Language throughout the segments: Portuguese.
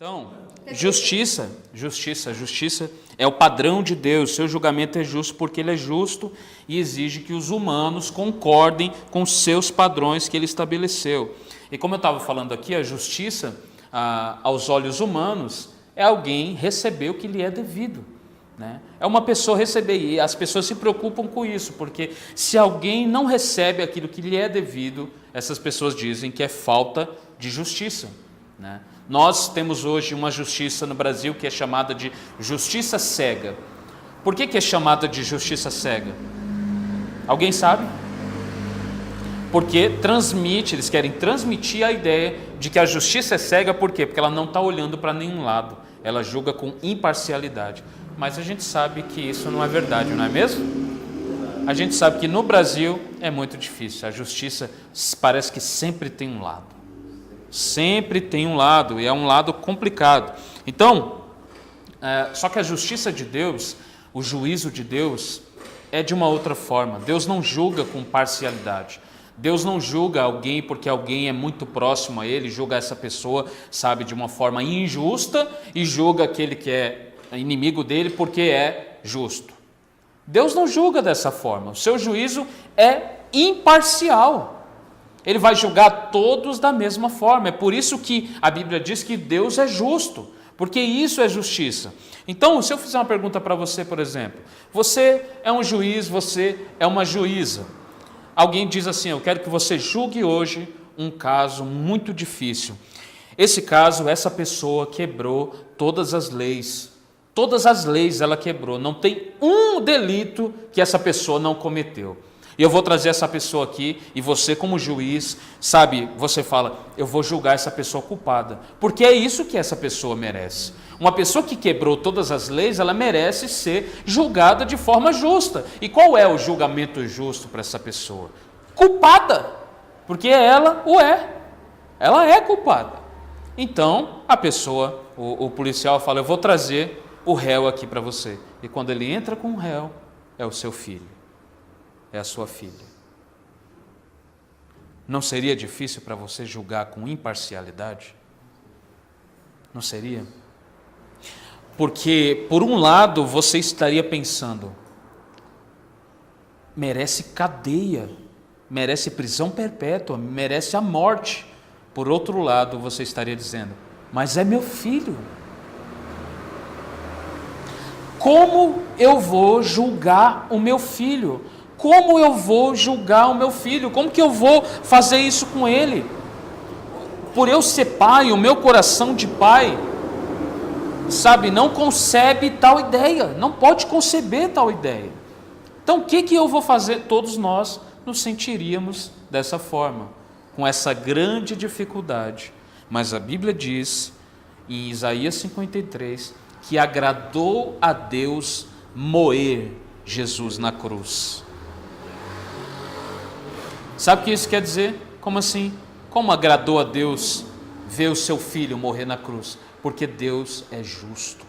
Então, justiça é o padrão de Deus. Seu julgamento é justo porque ele é justo e exige que os humanos concordem com os seus padrões que ele estabeleceu. E como eu estava falando aqui, a justiça, aos olhos humanos, é alguém receber o que lhe é devido, né? É uma pessoa receber, e as pessoas se preocupam com isso, porque se alguém não recebe aquilo que lhe é devido, essas pessoas dizem que é falta de justiça, né? Nós temos hoje uma justiça no Brasil que é chamada de justiça cega. Por que é chamada de justiça cega? Alguém sabe? Porque eles querem transmitir a ideia de que a justiça é cega, por quê? Porque ela não está olhando para nenhum lado, ela julga com imparcialidade. Mas a gente sabe que isso não é verdade, não é mesmo? A gente sabe que no Brasil é muito difícil, a justiça parece que sempre tem um lado. Sempre tem um lado, e é um lado complicado. Então, só que a justiça de Deus, o juízo de Deus, é de uma outra forma. Deus não julga com parcialidade. Deus não julga alguém porque alguém é muito próximo a ele, julga essa pessoa, sabe, de uma forma injusta, e julga aquele que é inimigo dele porque é justo. Deus não julga dessa forma. O seu juízo é imparcial. Ele vai julgar todos da mesma forma. É por isso que a Bíblia diz que Deus é justo, porque isso é justiça. Então, se eu fizer uma pergunta para você, por exemplo, você é um juiz, você é uma juíza. Alguém diz assim: eu quero que você julgue hoje um caso muito difícil. Esse caso, essa pessoa quebrou todas as leis. Todas as leis ela quebrou. Não tem um delito que essa pessoa não cometeu. E eu vou trazer essa pessoa aqui, e você como juiz, sabe, você fala, eu vou julgar essa pessoa culpada, porque é isso que essa pessoa merece. Uma pessoa que quebrou todas as leis, ela merece ser julgada de forma justa. E qual é o julgamento justo para essa pessoa? Culpada, porque ela é culpada. Então, a pessoa, o policial fala, eu vou trazer o réu aqui para você. E quando ele entra com o réu, é o seu filho. É a sua filha. Não seria difícil para você julgar com imparcialidade? Não seria? Porque, por um lado, você estaria pensando, merece cadeia, merece prisão perpétua, merece a morte. Por outro lado, você estaria dizendo, mas é meu filho. Como eu vou julgar o meu filho? Como eu vou julgar o meu filho? Como que eu vou fazer isso com ele? Por eu ser pai, o meu coração de pai, sabe, não concebe tal ideia, não pode conceber tal ideia. Então, o que eu vou fazer? Todos nós nos sentiríamos dessa forma, com essa grande dificuldade. Mas a Bíblia diz, em Isaías 53, que agradou a Deus moer Jesus na cruz. Sabe o que isso quer dizer? Como assim? Como agradou a Deus ver o seu filho morrer na cruz? Porque Deus é justo.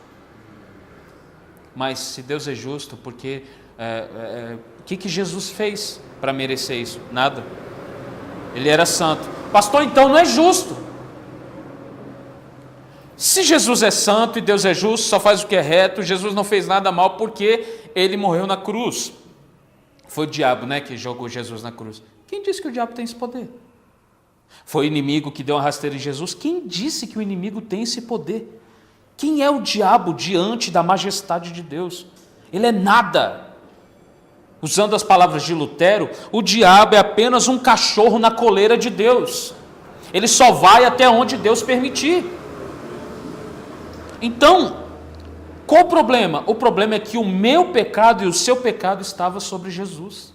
Mas se Deus é justo, porque o que Jesus fez para merecer isso? Nada. Ele era santo. Pastor, então não é justo. Se Jesus é santo e Deus é justo, só faz o que é reto, Jesus não fez nada mal porque ele morreu na cruz. Foi o diabo, né, que jogou Jesus na cruz. Quem disse que o diabo tem esse poder? Foi o inimigo que deu uma rasteira em Jesus. Quem disse que o inimigo tem esse poder? Quem é o diabo diante da majestade de Deus? Ele é nada. Usando as palavras de Lutero, o diabo é apenas um cachorro na coleira de Deus. Ele só vai até onde Deus permitir. Então, qual o problema? O problema é que o meu pecado e o seu pecado estava sobre Jesus.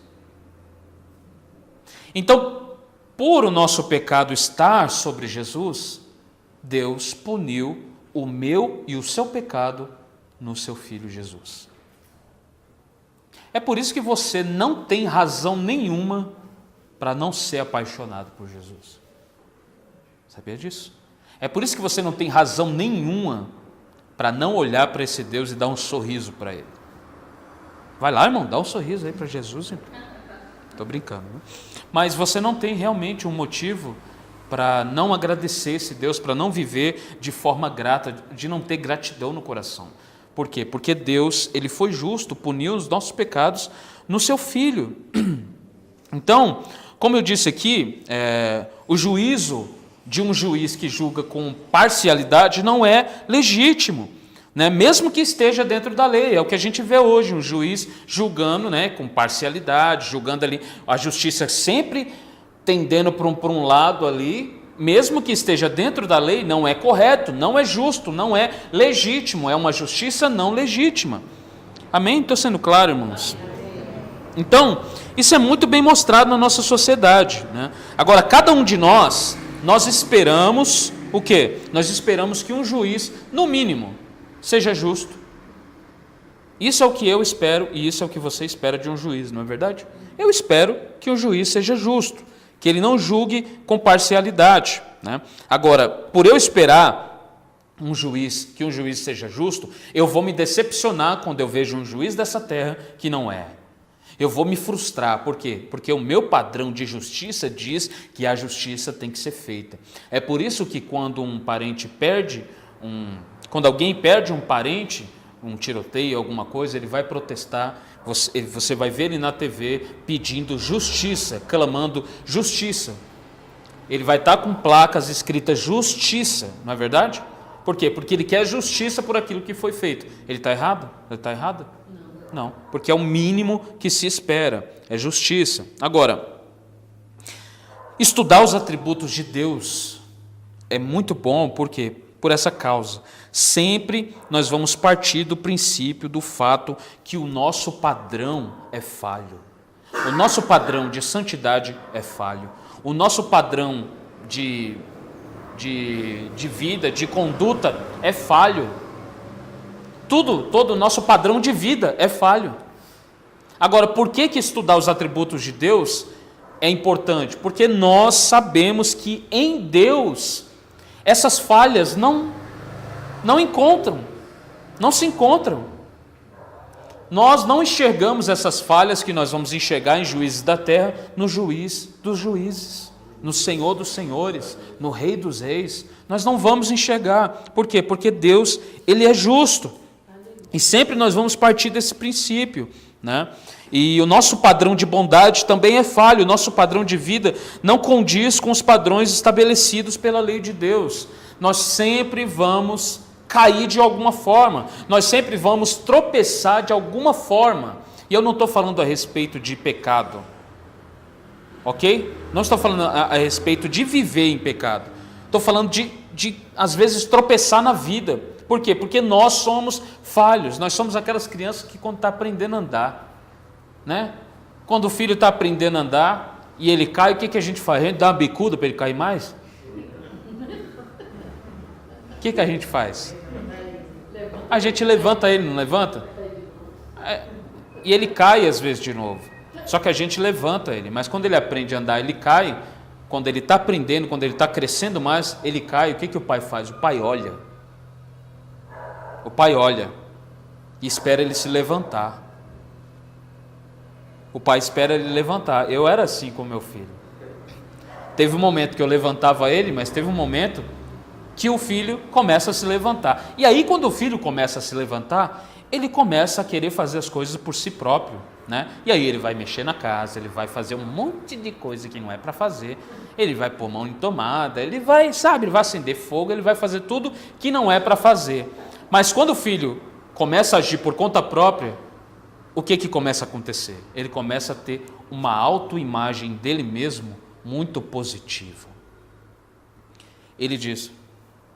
Então, por o nosso pecado estar sobre Jesus, Deus puniu o meu e o seu pecado no seu Filho Jesus. É por isso que você não tem razão nenhuma para não ser apaixonado por Jesus. Sabia disso? É por isso que você não tem razão nenhuma para não olhar para esse Deus e dar um sorriso para Ele. Vai lá, irmão, dá um sorriso aí para Jesus. Estou brincando, né? Mas você não tem realmente um motivo para não agradecer esse Deus, para não viver de forma grata, de não ter gratidão no coração. Por quê? Porque Deus, Ele foi justo, puniu os nossos pecados no seu Filho. Então, como eu disse aqui, o juízo de um juiz que julga com parcialidade não é legítimo, né? Mesmo que esteja dentro da lei. É o que a gente vê hoje, um juiz julgando, né, com parcialidade, julgando ali a justiça sempre tendendo para um lado ali, mesmo que esteja dentro da lei, não é correto, não é justo, não é legítimo, é uma justiça não legítima. Amém? Estou sendo claro, irmãos? Então, isso é muito bem mostrado na nossa sociedade, né? Agora, cada um de nós esperamos o quê? Nós esperamos que um juiz, no mínimo, seja justo. Isso é o que eu espero e isso é o que você espera de um juiz, não é verdade? Eu espero que um juiz seja justo, que ele não julgue com parcialidade, né? Agora, por eu esperar que um juiz seja justo, eu vou me decepcionar quando eu vejo um juiz dessa terra que não é. Eu vou me frustrar, por quê? Porque o meu padrão de justiça diz que a justiça tem que ser feita. É por isso que quando quando alguém perde um parente, um tiroteio, alguma coisa, ele vai protestar, você vai ver ele na TV pedindo justiça, clamando justiça. Ele vai estar com placas escritas justiça, não é verdade? Por quê? Porque ele quer justiça por aquilo que foi feito. Ele está errado? Ele está errado? Não, porque é o mínimo que se espera, é justiça. Agora, estudar os atributos de Deus é muito bom, por quê? Por essa causa. Sempre nós vamos partir do princípio, do fato que o nosso padrão é falho. O nosso padrão de santidade é falho. O nosso padrão de vida, de conduta é falho. Todo o nosso padrão de vida é falho. Agora, por que estudar os atributos de Deus é importante? Porque nós sabemos que em Deus essas falhas não se encontram. Nós não enxergamos essas falhas que nós vamos enxergar em Juízes da Terra, no Juiz dos Juízes, no Senhor dos Senhores, no Rei dos Reis. Nós não vamos enxergar. Por quê? Porque Deus, Ele é justo. E sempre nós vamos partir desse princípio, né? E o nosso padrão de bondade também é falho, o nosso padrão de vida não condiz com os padrões estabelecidos pela lei de Deus. Nós sempre vamos cair de alguma forma, nós sempre vamos tropeçar de alguma forma. E eu não estou falando a respeito de pecado, ok? Não estou falando a respeito de viver em pecado, estou falando de às vezes tropeçar na vida. Por quê? Porque nós somos falhos, nós somos aquelas crianças que quando está aprendendo a andar, né? Quando o filho está aprendendo a andar e ele cai, o que a gente faz? A gente dá uma bicuda para ele cair mais? O que a gente faz? A gente levanta ele, não levanta? E ele cai às vezes de novo, só que a gente levanta ele, mas quando ele aprende a andar, ele cai. Quando ele está aprendendo, quando ele está crescendo mais, ele cai. O que o pai faz? O pai olha. O pai olha e espera ele se levantar. O pai espera ele levantar. Eu era assim com meu filho. Teve um momento que eu levantava ele, mas teve um momento que o filho começa a se levantar. E aí, quando o filho começa a se levantar, ele começa a querer fazer as coisas por si próprio, né? E aí ele vai mexer na casa, ele vai fazer um monte de coisa que não é para fazer, ele vai pôr mão em tomada, ele vai acender fogo, ele vai fazer tudo que não é para fazer. Mas quando o filho começa a agir por conta própria, o que começa a acontecer? Ele começa a ter uma autoimagem dele mesmo muito positiva. Ele diz: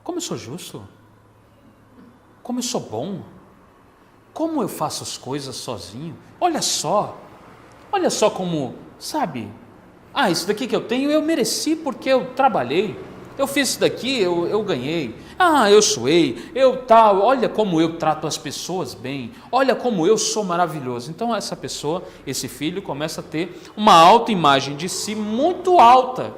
como eu sou justo? Como eu sou bom? Como eu faço as coisas sozinho? Olha só como, sabe? Isso daqui que eu tenho eu mereci porque eu trabalhei. Eu fiz isso daqui, eu ganhei. Eu suei, olha como eu trato as pessoas bem, olha como eu sou maravilhoso. Então essa pessoa, esse filho começa a ter uma autoimagem de si muito alta,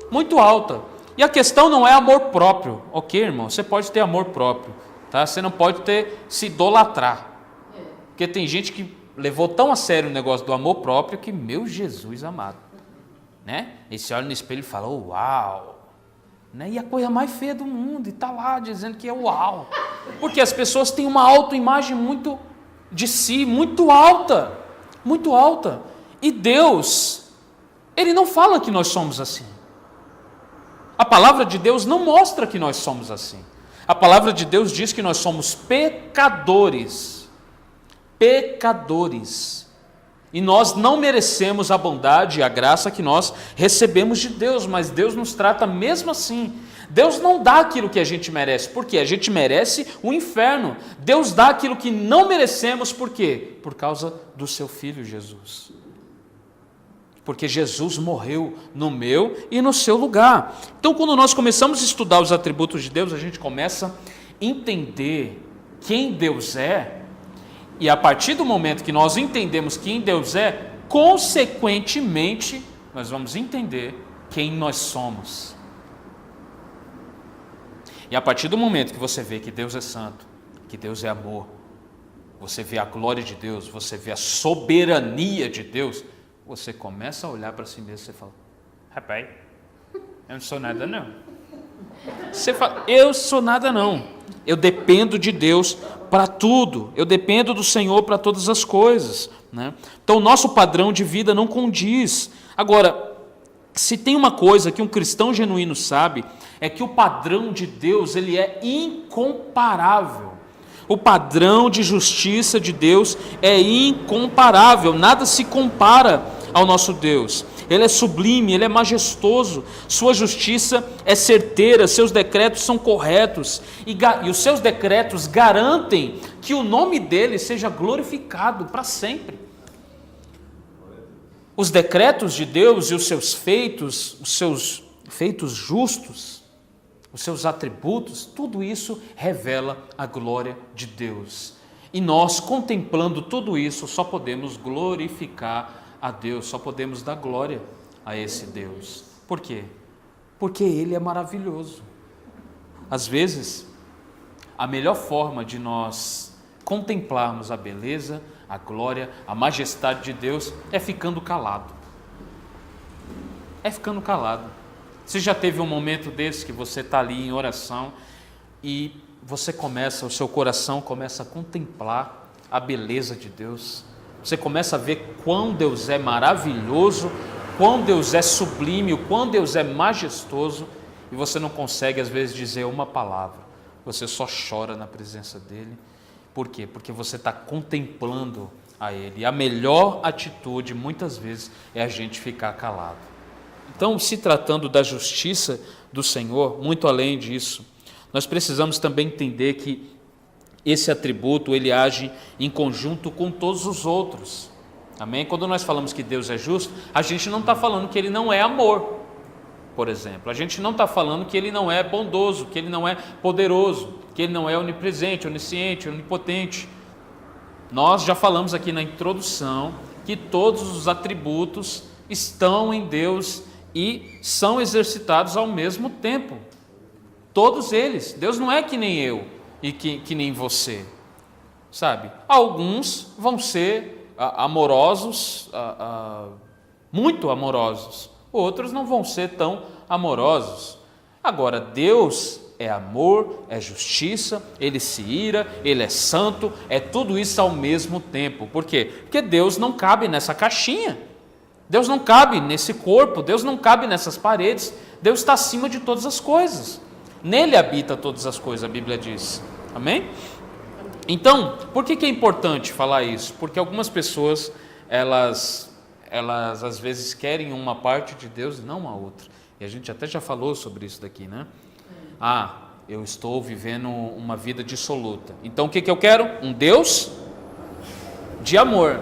muito alta. E a questão não é amor próprio, ok, irmão? Você pode ter amor próprio, tá? Você não pode se idolatrar. Porque tem gente que levou tão a sério o negócio do amor próprio que, meu Jesus amado, né? E se olha no espelho e fala: uau, né? E a coisa mais feia do mundo, e está lá dizendo que é uau. Porque as pessoas têm uma autoimagem muito de si, muito alta, muito alta. E Deus, Ele não fala que nós somos assim. A palavra de Deus não mostra que nós somos assim. A palavra de Deus diz que nós somos pecadores. Pecadores. E nós não merecemos a bondade e a graça que nós recebemos de Deus, mas Deus nos trata mesmo assim. Deus não dá aquilo que a gente merece, porque a gente merece o inferno. Deus dá aquilo que não merecemos, por quê? Por causa do seu Filho Jesus. Porque Jesus morreu no meu e no seu lugar. Então, quando nós começamos a estudar os atributos de Deus, a gente começa a entender quem Deus é, e a partir do momento que nós entendemos quem Deus é, consequentemente, nós vamos entender quem nós somos. E a partir do momento que você vê que Deus é santo, que Deus é amor, você vê a glória de Deus, você vê a soberania de Deus, você começa a olhar para si mesmo e fala, rapaz, eu não sou nada não. Você fala, eu sou nada não. Eu dependo de Deus para tudo. Eu dependo do Senhor para todas as coisas, né? Então o nosso padrão de vida não condiz. Agora, se tem uma coisa que um cristão genuíno sabe, é que o padrão de Deus, ele é incomparável. O padrão de justiça de Deus é incomparável, nada se compara ao nosso Deus. Ele é sublime, ele é majestoso, sua justiça é certeira, seus decretos são corretos, e os seus decretos garantem que o nome dele seja glorificado para sempre. Os decretos de Deus e os seus feitos justos, os seus atributos, tudo isso revela a glória de Deus. E nós, contemplando tudo isso, só podemos glorificar a Deus, só podemos dar glória a esse Deus. Por quê? Porque Ele é maravilhoso. Às vezes, a melhor forma de nós contemplarmos a beleza, a glória, a majestade de Deus é ficando calado. É ficando calado. Você já teve um momento desse que você está ali em oração e você começa, o seu coração começa a contemplar a beleza de Deus. Você começa a ver quão Deus é maravilhoso, quão Deus é sublime, o quão Deus é majestoso, e você não consegue às vezes dizer uma palavra. Você só chora na presença dEle. Por quê? Porque você está contemplando a Ele. E a melhor atitude, muitas vezes, é a gente ficar calado. Então, se tratando da justiça do Senhor, muito além disso, nós precisamos também entender que esse atributo, ele age em conjunto com todos os outros. Amém? Quando nós falamos que Deus é justo, a gente não está falando que Ele não é amor, por exemplo. A gente não está falando que Ele não é bondoso, que Ele não é poderoso, que Ele não é onipresente, onisciente, onipotente. Nós já falamos aqui na introdução que todos os atributos estão em Deus e são exercitados ao mesmo tempo. Todos eles. Deus não é que nem eu e que nem você, sabe? Alguns vão ser amorosos, muito amorosos. Outros não vão ser tão amorosos. Agora, Deus é amor, é justiça, Ele se ira, Ele é santo, é tudo isso ao mesmo tempo. Por quê? Porque Deus não cabe nessa caixinha. Deus não cabe nesse corpo, Deus não cabe nessas paredes. Deus está acima de todas as coisas. Nele habita todas as coisas, a Bíblia diz. Amém? Então, por que é importante falar isso? Porque algumas pessoas, elas às vezes querem uma parte de Deus e não a outra. E a gente até já falou sobre isso daqui, né? Eu estou vivendo uma vida dissoluta. Então o que eu quero? Um Deus de amor.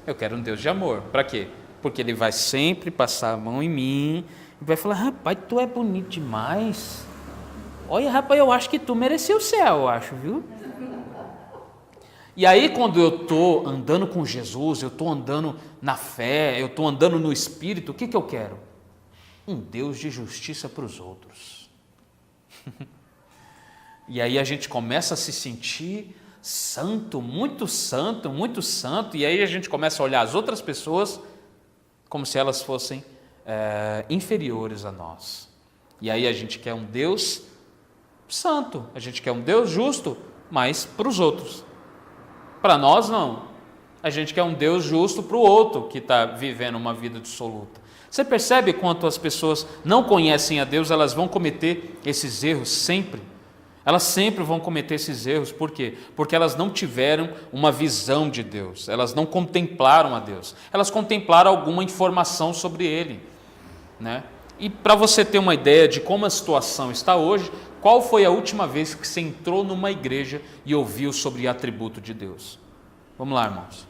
Eu quero um Deus de amor. Para quê? Porque Ele vai sempre passar a mão em mim e vai falar, rapaz, tu é bonito demais. Olha, rapaz, eu acho que tu merecia o céu, eu acho, viu? E aí, quando eu estou andando com Jesus, eu estou andando na fé, eu estou andando no Espírito, o que eu quero? Um Deus de justiça para os outros. E aí a gente começa a se sentir santo, muito santo, e aí a gente começa a olhar as outras pessoas como se elas fossem inferiores a nós. E aí a gente quer um Deus santo, a gente quer um Deus justo, mas para os outros. Para nós não. A gente quer um Deus justo para o outro que está vivendo uma vida dissoluta. Você percebe quanto as pessoas não conhecem a Deus, elas vão cometer esses erros sempre. Elas sempre vão cometer esses erros. Por quê? Porque elas não tiveram uma visão de Deus. Elas não contemplaram a Deus. Elas contemplaram alguma informação sobre Ele, né? E para você ter uma ideia de como a situação está hoje, qual foi a última vez que você entrou numa igreja e ouviu sobre atributo de Deus? Vamos lá, irmãos.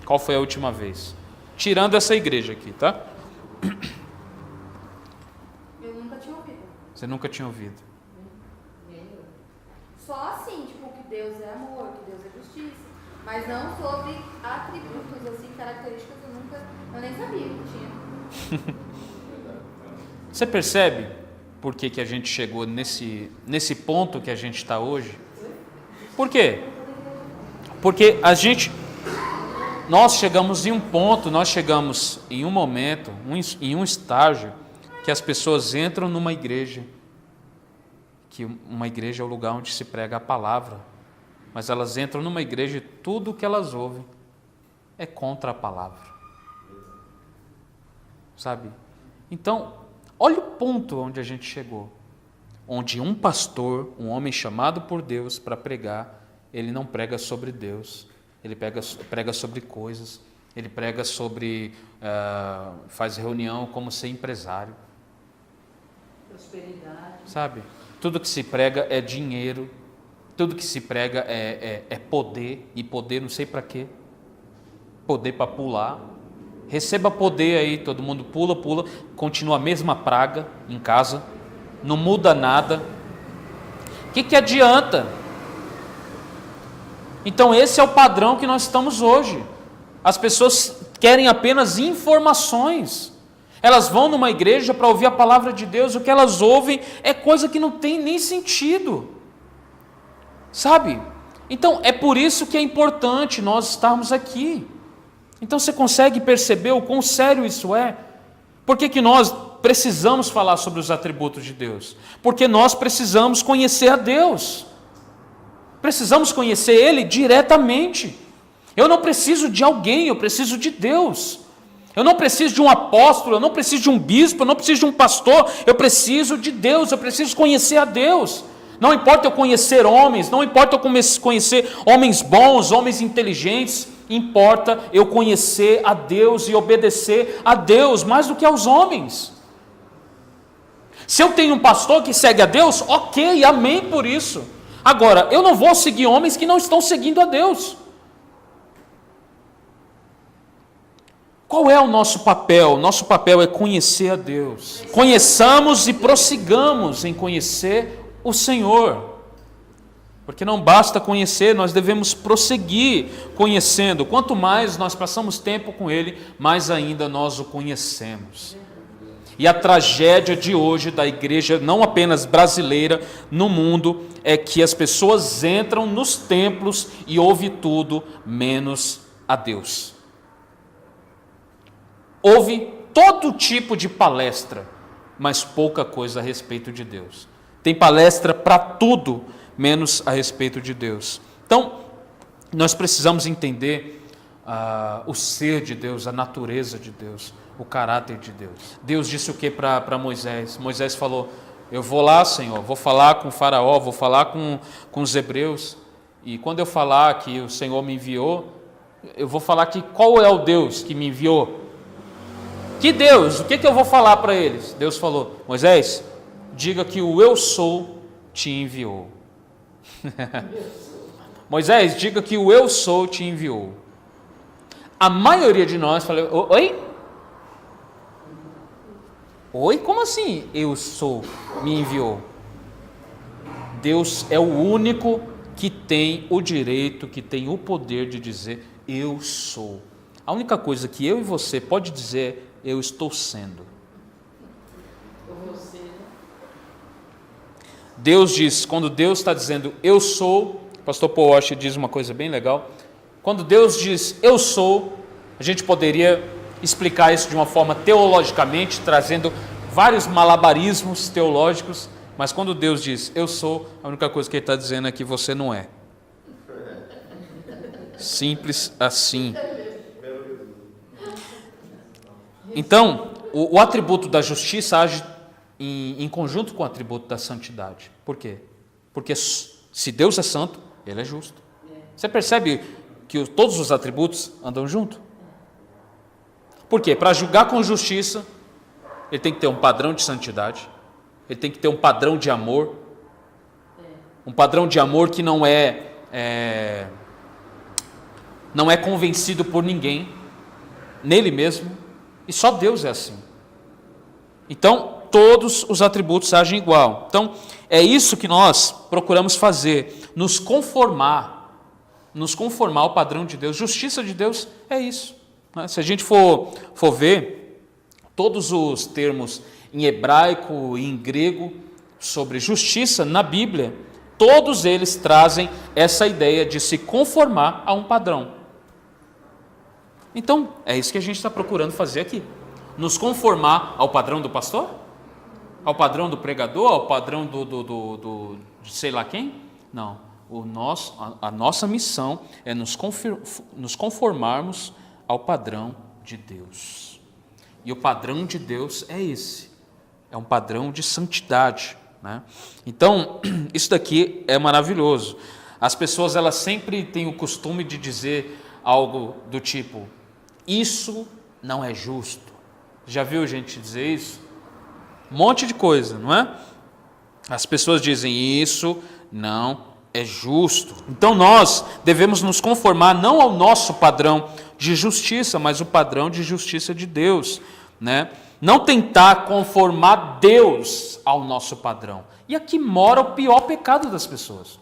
Qual foi a última vez? Tirando essa igreja aqui, tá? Eu nunca tinha ouvido. Você nunca tinha ouvido? Só assim, tipo, que Deus é amor, que Deus é justiça. Mas não sobre atributos, assim, características, eu nem sabia que tinha. Você percebe por que a gente chegou nesse ponto que a gente está hoje? Por quê? Porque nós chegamos em um ponto, nós chegamos em um momento, em um estágio, que as pessoas entram numa igreja, que uma igreja é o lugar onde se prega a palavra, mas elas entram numa igreja e tudo o que elas ouvem é contra a palavra. Sabe? Então, olha o ponto onde a gente chegou. Onde um pastor, um homem chamado por Deus para pregar, ele não prega sobre Deus, ele prega sobre coisas, ele prega sobre, faz reunião como ser empresário. Prosperidade. Sabe? Tudo que se prega é dinheiro, tudo que se prega é poder, e poder não sei para quê. Poder para pular. Receba poder aí, todo mundo pula, continua a mesma praga em casa, não muda nada. O que adianta? Então esse é o padrão que nós estamos hoje. As pessoas querem apenas informações. Elas vão numa igreja para ouvir a palavra de Deus, o que elas ouvem é coisa que não tem nem sentido. Sabe? Então é por isso que é importante nós estarmos aqui. Então você consegue perceber o quão sério isso é? Por que nós precisamos falar sobre os atributos de Deus? Porque nós precisamos conhecer a Deus. Precisamos conhecer Ele diretamente. Eu não preciso de alguém, eu preciso de Deus. Eu não preciso de um apóstolo, eu não preciso de um bispo, eu não preciso de um pastor, eu preciso de Deus, eu preciso conhecer a Deus. Não importa eu conhecer homens, não importa eu conhecer homens bons, homens inteligentes, importa eu conhecer a Deus e obedecer a Deus mais do que aos homens. Se eu tenho um pastor que segue a Deus, ok, amém por isso. Agora, eu não vou seguir homens que não estão seguindo a Deus. Qual é o nosso papel? Nosso papel é conhecer a Deus. Conheçamos e prossigamos em conhecer o Senhor. Porque não basta conhecer, nós devemos prosseguir conhecendo. Quanto mais nós passamos tempo com Ele, mais ainda nós o conhecemos. E a tragédia de hoje da igreja, não apenas brasileira, no mundo, é que as pessoas entram nos templos e ouvem tudo menos a Deus. Ouve todo tipo de palestra, mas pouca coisa a respeito de Deus. Tem palestra para tudo, menos a respeito de Deus. Então, nós precisamos entender o ser de Deus, a natureza de Deus, o caráter de Deus. Deus disse o que para Moisés? Moisés falou, eu vou lá, Senhor, vou falar com o faraó, vou falar com os hebreus, e quando eu falar que o Senhor me enviou, eu vou falar que qual é o Deus que me enviou? Que Deus? O que eu vou falar para eles? Deus falou, Moisés, diga que o eu sou te enviou. Moisés, diga que o eu sou te enviou. A maioria de nós fala, oi? Oi? Como assim eu sou me enviou? Deus é o único que tem o direito, que tem o poder de dizer eu sou. A única coisa que eu e você pode dizer é eu estou sendo. Deus diz, quando Deus está dizendo eu sou, o pastor Paul Washer diz uma coisa bem legal, quando Deus diz eu sou, a gente poderia explicar isso de uma forma teologicamente, trazendo vários malabarismos teológicos, mas quando Deus diz, eu sou, a única coisa que Ele está dizendo é que você não é. Simples assim. Então, o atributo da justiça age em conjunto com o atributo da santidade. Por quê? Porque se Deus é santo, Ele é justo. Você percebe que todos os atributos andam junto? Por quê? Para julgar com justiça, Ele tem que ter um padrão de santidade, Ele tem que ter um padrão de amor, um padrão de amor que não é convencido por ninguém, nele mesmo, e só Deus é assim. Então, todos os atributos agem igual. Então, é isso que nós procuramos fazer, nos conformar ao padrão de Deus. Justiça de Deus é isso. Se a gente for ver todos os termos em hebraico e em grego sobre justiça na Bíblia, todos eles trazem essa ideia de se conformar a um padrão. Então, é isso que a gente está procurando fazer aqui. Nos conformar ao padrão do pastor? Ao padrão do pregador? Ao padrão de sei lá quem? Não. A nossa missão é nos conformarmos ao padrão de Deus. E o padrão de Deus é esse. É um padrão de santidade, né? Então, isso daqui é maravilhoso. As pessoas, elas sempre têm o costume de dizer algo do tipo, isso não é justo. Já viu gente dizer isso? Um monte de coisa, não é? As pessoas dizem, isso não é justo. Então nós devemos nos conformar não ao nosso padrão de justiça, mas o padrão de justiça de Deus, né? Não tentar conformar Deus ao nosso padrão. E aqui mora o pior pecado das pessoas.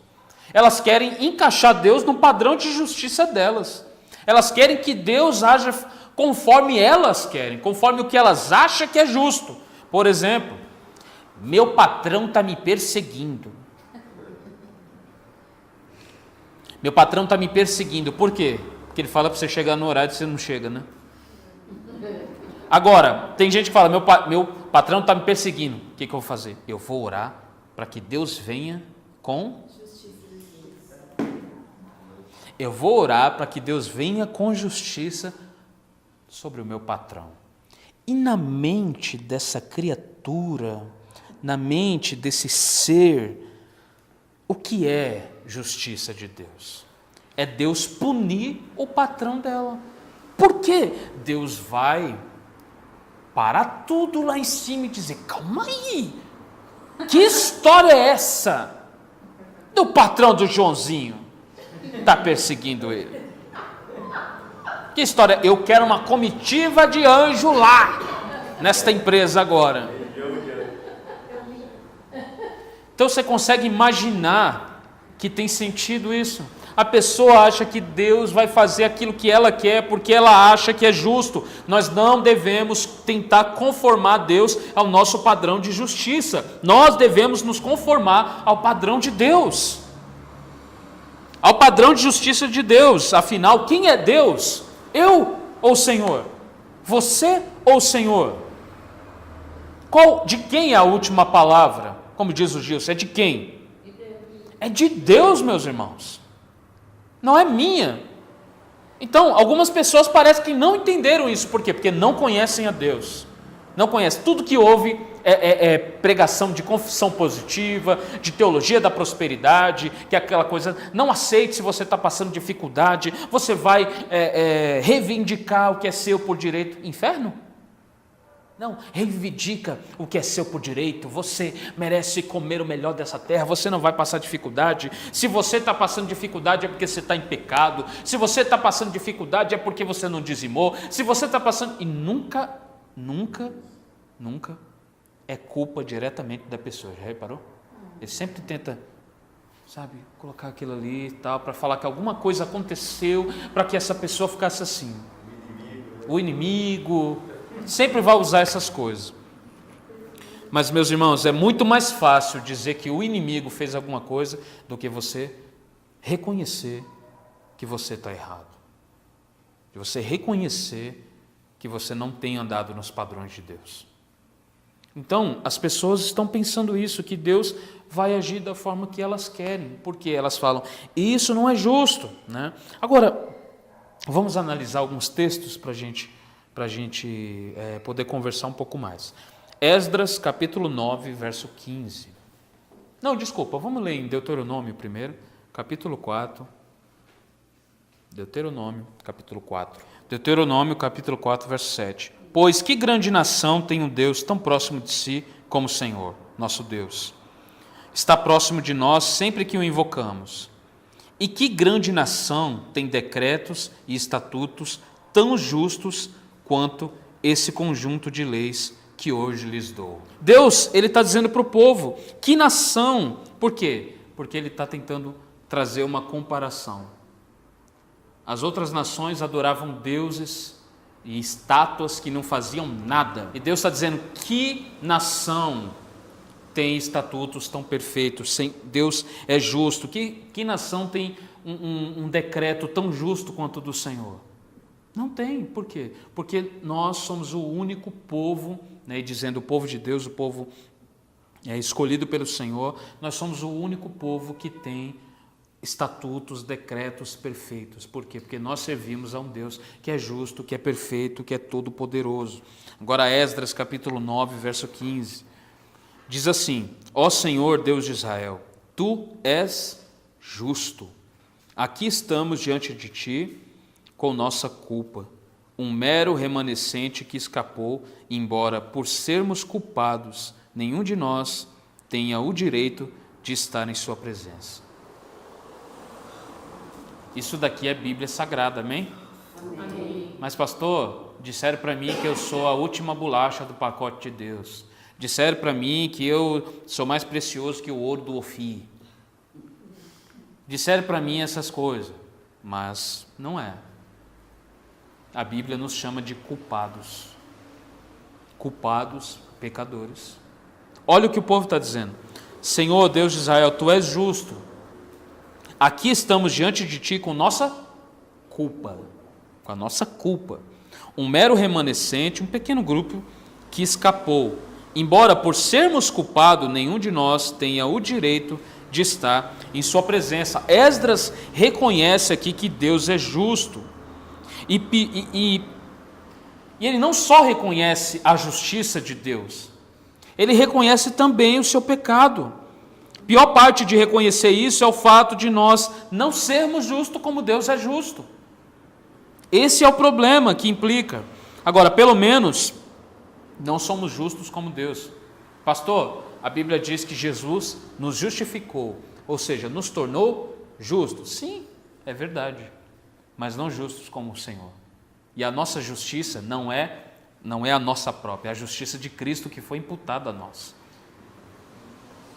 Elas querem encaixar Deus no padrão de justiça delas. Elas querem que Deus haja conforme elas querem, conforme o que elas acham que é justo. Por exemplo, meu patrão está me perseguindo. Meu patrão está me perseguindo. Por quê? Porque ele fala para você chegar no horário e você não chega, né? Agora, tem gente que fala, meu patrão está me perseguindo. O que eu vou fazer? Eu vou orar para que Deus venha com... Eu vou orar para que Deus venha com justiça sobre o meu patrão. E na mente dessa criatura, na mente desse ser, o que é justiça de Deus? É Deus punir o patrão dela. Por quê? Deus vai parar tudo lá em cima e dizer, calma aí, que história é essa do patrão do Joãozinho? Está perseguindo ele. Que história? Eu quero uma comitiva de anjo lá, nesta empresa agora. Então você consegue imaginar que tem sentido isso? A pessoa acha que Deus vai fazer aquilo que ela quer porque ela acha que é justo. Nós não devemos tentar conformar Deus ao nosso padrão de justiça. Nós devemos nos conformar ao padrão de Deus. Ao padrão de justiça de Deus. Afinal, quem é Deus? Eu ou o Senhor? Você ou o Senhor? De quem é a última palavra? Como diz o Gilson, é de quem? De Deus. É de Deus, meus irmãos. Não é minha. Então, algumas pessoas parecem que não entenderam isso. Por quê? Porque não conhecem a Deus. Não conhecem. Tudo que ouve é pregação de confissão positiva, de teologia da prosperidade, que é aquela coisa, não aceite se você está passando dificuldade, você vai reivindicar o que é seu por direito. Inferno? Não, reivindica o que é seu por direito, você merece comer o melhor dessa terra, você não vai passar dificuldade. Se você está passando dificuldade é porque você está em pecado, se você está passando dificuldade é porque você não dizimou, se você está passando... E nunca é culpa diretamente da pessoa, já reparou? Ele sempre tenta, colocar aquilo ali e tal, para falar que alguma coisa aconteceu, para que essa pessoa ficasse assim. O inimigo... Sempre vai usar essas coisas. Mas, meus irmãos, é muito mais fácil dizer que o inimigo fez alguma coisa do que você reconhecer que você está errado. De você reconhecer que você não tem andado nos padrões de Deus. Então, as pessoas estão pensando isso, que Deus vai agir da forma que elas querem, porque elas falam, isso não é justo, né? Agora, vamos analisar alguns textos para a gente poder conversar um pouco mais. Esdras, capítulo 9, verso 15. Não, desculpa, vamos ler em Deuteronômio primeiro, capítulo 4. Deuteronômio, capítulo 4. Deuteronômio, capítulo 4, verso 7. Pois que grande nação tem um Deus tão próximo de si como o Senhor, nosso Deus. Está próximo de nós sempre que o invocamos. E que grande nação tem decretos e estatutos tão justos quanto esse conjunto de leis que hoje lhes dou. Deus, ele está dizendo para o povo, que nação, por quê? Porque ele está tentando trazer uma comparação. As outras nações adoravam deuses e estátuas que não faziam nada. E Deus está dizendo, que nação tem estatutos tão perfeitos? Deus é justo. Que nação tem um decreto tão justo quanto o do Senhor? Não tem. Por quê? Porque nós somos o único povo, né, dizendo o povo de Deus, o povo escolhido pelo Senhor, nós somos o único povo que tem estatutos, decretos perfeitos. Por quê? Porque nós servimos a um Deus que é justo, que é perfeito, que é todo poderoso. Agora Esdras capítulo 9, verso 15, diz assim, ó Senhor Deus de Israel, Tu és justo. Aqui estamos diante de Ti com nossa culpa, um mero remanescente que escapou, embora por sermos culpados, nenhum de nós tenha o direito de estar em Sua presença. Isso daqui é Bíblia Sagrada, amém? Amém. Mas pastor, disseram para mim que eu sou a última bolacha do pacote de Deus. Disseram para mim que eu sou mais precioso que o ouro do Ofir. Disseram para mim essas coisas, mas não é. A Bíblia nos chama de culpados. Culpados, pecadores. Olha o que o povo está dizendo. Senhor, Deus de Israel, Tu és justo. Aqui estamos diante de Ti com nossa culpa. Com a nossa culpa. Um mero remanescente, um pequeno grupo que escapou. Embora por sermos culpados, nenhum de nós tenha o direito de estar em Sua presença. Esdras reconhece aqui que Deus é justo. E ele não só reconhece a justiça de Deus, ele reconhece também o seu pecado. Pior parte de reconhecer isso é o fato de nós não sermos justos como Deus é justo. Esse é o problema que implica. Agora, pelo menos, não somos justos como Deus. Pastor, a Bíblia diz que Jesus nos justificou, ou seja, nos tornou justos. Sim, é verdade, mas não justos como o Senhor. E a nossa justiça não é a nossa própria, é a justiça de Cristo que foi imputada a nós,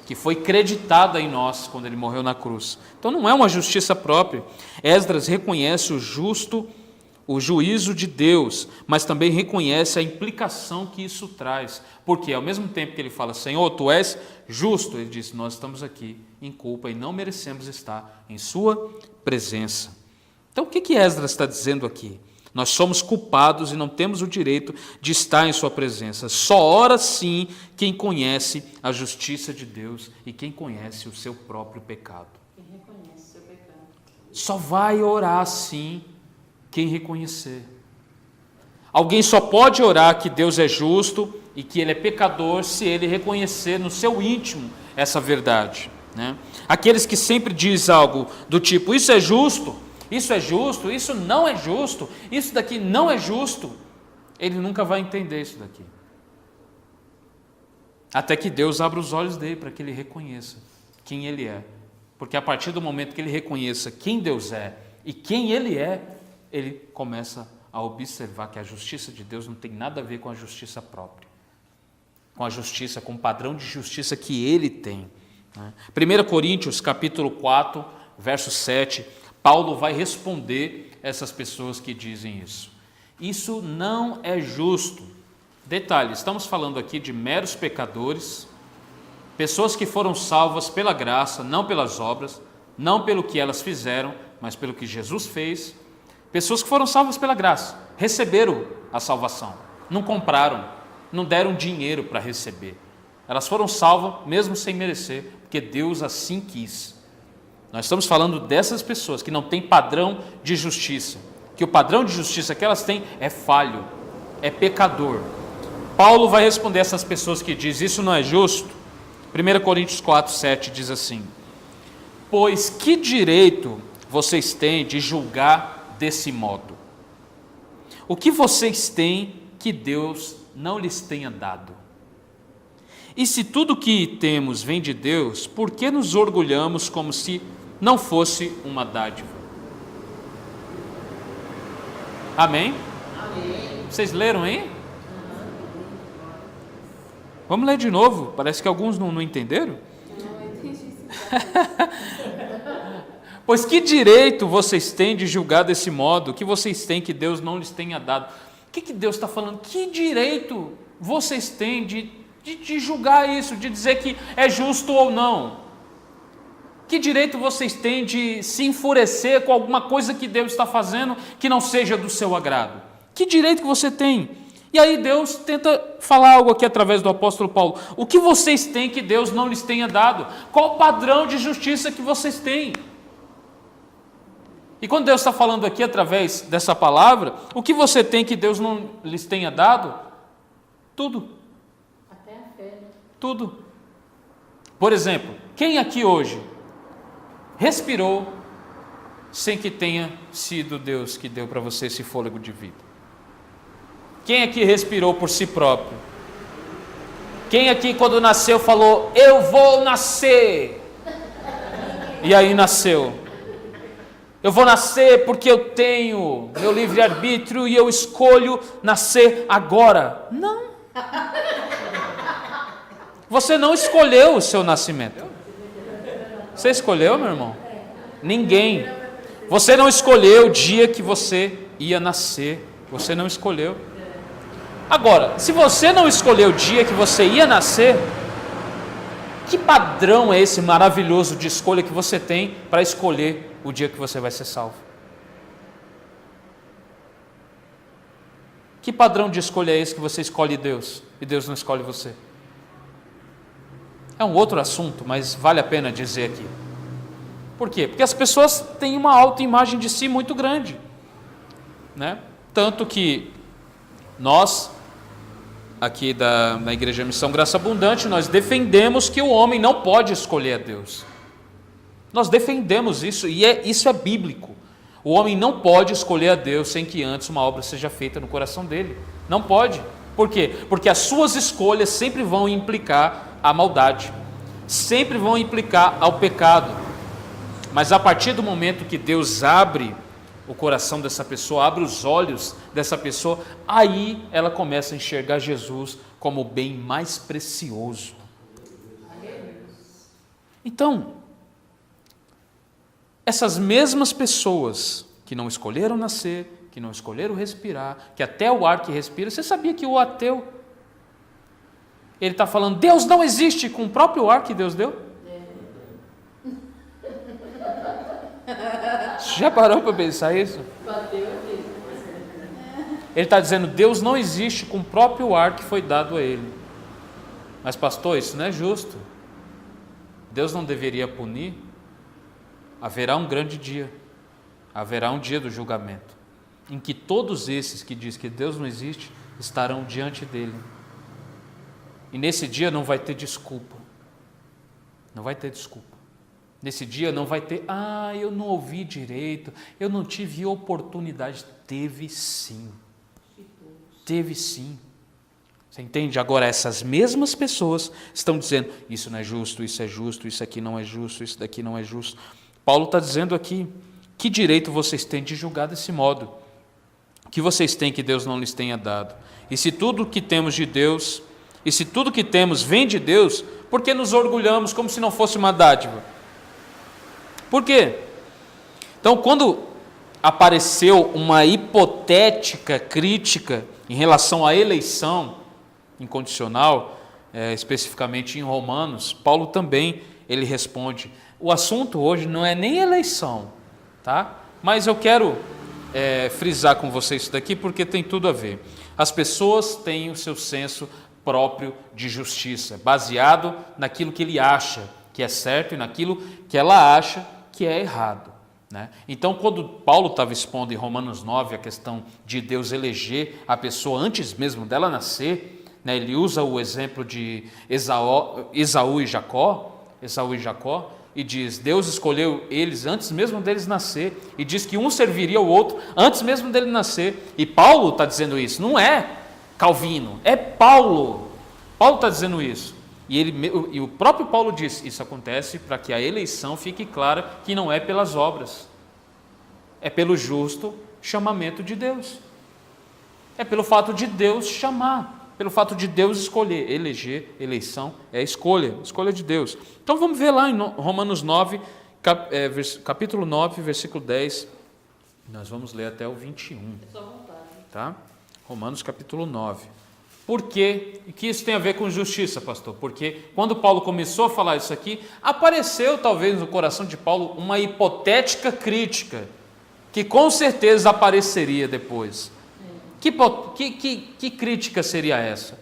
que foi creditada em nós quando Ele morreu na cruz. Então não é uma justiça própria. Esdras reconhece o juízo de Deus, mas também reconhece a implicação que isso traz. Porque ao mesmo tempo que ele fala, Senhor, Tu és justo, ele diz, nós estamos aqui em culpa e não merecemos estar em Sua presença. Então o que Esdras está dizendo aqui? Nós somos culpados e não temos o direito de estar em Sua presença. Só ora sim quem conhece a justiça de Deus e quem conhece o seu próprio pecado. Quem reconhece o seu pecado. Só vai orar sim quem reconhecer. Alguém só pode orar que Deus é justo e que Ele é pecador se ele reconhecer no seu íntimo essa verdade, né? Aqueles que sempre dizem algo do tipo, isso é justo, isso não é justo, isso daqui não é justo, ele nunca vai entender isso daqui. Até que Deus abra os olhos dele para que ele reconheça quem ele é. Porque a partir do momento que ele reconheça quem Deus é e quem ele é, ele começa a observar que a justiça de Deus não tem nada a ver com a justiça própria, com a justiça, com o padrão de justiça que ele tem, né? 1 Coríntios capítulo 4, verso 7, Paulo vai responder essas pessoas que dizem isso. Isso não é justo. Detalhe, estamos falando aqui de meros pecadores, pessoas que foram salvas pela graça, não pelas obras, não pelo que elas fizeram, mas pelo que Jesus fez. Pessoas que foram salvas pela graça, receberam a salvação, não compraram, não deram dinheiro para receber. Elas foram salvas mesmo sem merecer, porque Deus assim quis. Nós estamos falando dessas pessoas que não têm padrão de justiça, que o padrão de justiça que elas têm é falho, é pecador. Paulo vai responder a essas pessoas que dizem isso não é justo. 1 Coríntios 4, 7 diz assim: pois que direito vocês têm de julgar desse modo? O que vocês têm que Deus não lhes tenha dado? E se tudo que temos vem de Deus, por que nos orgulhamos como se não fosse uma dádiva? Amém? Amém. Vocês leram, hein? Vamos ler de novo, parece que alguns não entenderam. Não, eu entendi. Pois que direito vocês têm de julgar desse modo? Que vocês têm que Deus não lhes tenha dado? O que Deus está falando? Que direito vocês têm de julgar isso, de dizer que é justo ou não? Que direito vocês têm de se enfurecer com alguma coisa que Deus está fazendo que não seja do seu agrado? Que direito que você tem? E aí Deus tenta falar algo aqui através do apóstolo Paulo. O que vocês têm que Deus não lhes tenha dado? Qual o padrão de justiça que vocês têm? E quando Deus está falando aqui através dessa palavra, o que você tem que Deus não lhes tenha dado? Tudo. Até a fé. Tudo. Por exemplo, quem aqui hoje respirou sem que tenha sido Deus que deu para você esse fôlego de vida? Quem aqui respirou por si próprio? Quem aqui quando nasceu falou, eu vou nascer? E aí nasceu. Eu vou nascer porque eu tenho meu livre-arbítrio e eu escolho nascer agora. Não. Você não escolheu o seu nascimento. Você escolheu, meu irmão? Ninguém. Você não escolheu o dia que você ia nascer. Você não escolheu. Agora, se você não escolheu o dia que você ia nascer, que padrão é esse maravilhoso de escolha que você tem para escolher o dia que você vai ser salvo? Que padrão de escolha é esse que você escolhe Deus e Deus não escolhe você? É um outro assunto, mas vale a pena dizer aqui. Por quê? Porque as pessoas têm uma autoimagem de si muito grande, né? Tanto que nós, aqui da Igreja Missão Graça Abundante, nós defendemos que o homem não pode escolher a Deus. Nós defendemos isso, e isso é bíblico. O homem não pode escolher a Deus sem que antes uma obra seja feita no coração dele. Não pode. Por quê? Porque as suas escolhas sempre vão implicar a maldade, sempre vão implicar ao pecado. Mas a partir do momento que Deus abre o coração dessa pessoa, abre os olhos dessa pessoa, aí ela começa a enxergar Jesus como o bem mais precioso. Então, essas mesmas pessoas que não escolheram nascer, que não escolheram respirar, que até o ar que respira, você sabia que o ateu, ele está falando, Deus não existe com o próprio ar que Deus deu? Já parou para pensar isso? Ele está dizendo, Deus não existe com o próprio ar que foi dado a ele. Mas pastor, isso não é justo. Deus não deveria punir? Haverá um grande dia, haverá um dia do julgamento, em que todos esses que dizem que Deus não existe, estarão diante dele. E nesse dia não vai ter desculpa. Não vai ter desculpa. Nesse dia não vai ter, eu não ouvi direito, eu não tive oportunidade. Teve sim. Teve sim. Você entende? Agora essas mesmas pessoas estão dizendo, isso não é justo, isso aqui não é justo, isso daqui não é justo. Paulo está dizendo aqui, que direito vocês têm de julgar desse modo? Que vocês têm que Deus não lhes tenha dado? E se tudo que temos de Deus, e se tudo que temos vem de Deus, por que nos orgulhamos como se não fosse uma dádiva? Por quê? Então, quando apareceu uma hipotética crítica em relação à eleição incondicional, especificamente em Romanos, Paulo também ele responde. O assunto hoje não é nem eleição, tá? Mas eu quero frisar com você isso daqui porque tem tudo a ver. As pessoas têm o seu senso próprio de justiça, baseado naquilo que ele acha que é certo e naquilo que ela acha que é errado, né? Então, quando Paulo estava expondo em Romanos 9 a questão de Deus eleger a pessoa antes mesmo dela nascer, né, ele usa o exemplo de Esaú e Jacó, e diz, Deus escolheu eles antes mesmo deles nascer, e diz que um serviria o outro antes mesmo dele nascer. E Paulo está dizendo isso, não é Calvino, é Paulo. Paulo está dizendo isso. E o próprio Paulo diz, isso acontece para que a eleição fique clara que não é pelas obras, é pelo justo chamamento de Deus. É pelo fato de Deus chamar, pelo fato de Deus escolher. Eleger, eleição é escolha de Deus. Então vamos ver lá em Romanos 9, capítulo 9, versículo 10. Nós vamos ler até o 21. Tá? Romanos capítulo 9. Por quê? E que isso tem a ver com justiça, pastor? Porque quando Paulo começou a falar isso aqui, apareceu talvez no coração de Paulo uma hipotética crítica, que com certeza apareceria depois. Que crítica seria essa?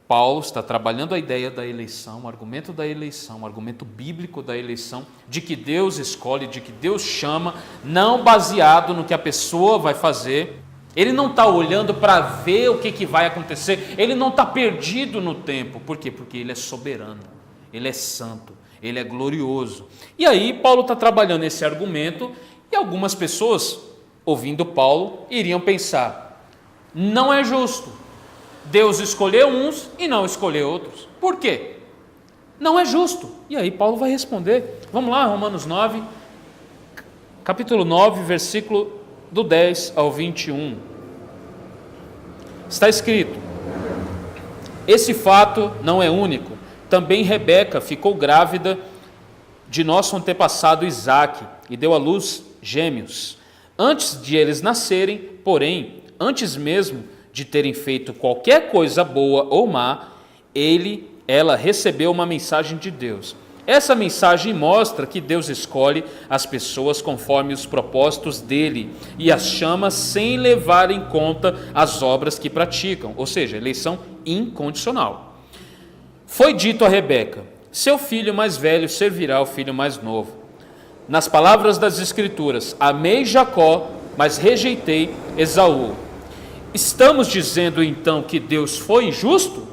Paulo está trabalhando a ideia da eleição, o argumento da eleição, o argumento bíblico da eleição, de que Deus escolhe, de que Deus chama, não baseado no que a pessoa vai fazer. Ele não está olhando para ver o que vai acontecer, ele não está perdido no tempo. Por quê? Porque ele é soberano, ele é santo, ele é glorioso. E aí Paulo está trabalhando esse argumento, e algumas pessoas, ouvindo Paulo, iriam pensar, não é justo, Deus escolheu uns e não escolheu outros. Por quê? Não é justo. E aí Paulo vai responder. Vamos lá, Romanos 9, capítulo 9, versículo do 10 ao 21. Está escrito, esse fato não é único. Também Rebeca ficou grávida de nosso antepassado Isaque e deu à luz gêmeos. Antes de eles nascerem, porém, antes mesmo de terem feito qualquer coisa boa ou má, ela recebeu uma mensagem de Deus. Essa mensagem mostra que Deus escolhe as pessoas conforme os propósitos dele e as chama sem levar em conta as obras que praticam, ou seja, eleição incondicional. Foi dito a Rebeca, seu filho mais velho servirá ao filho mais novo. Nas palavras das Escrituras, amei Jacó, mas rejeitei Esaú. Estamos dizendo então que Deus foi injusto?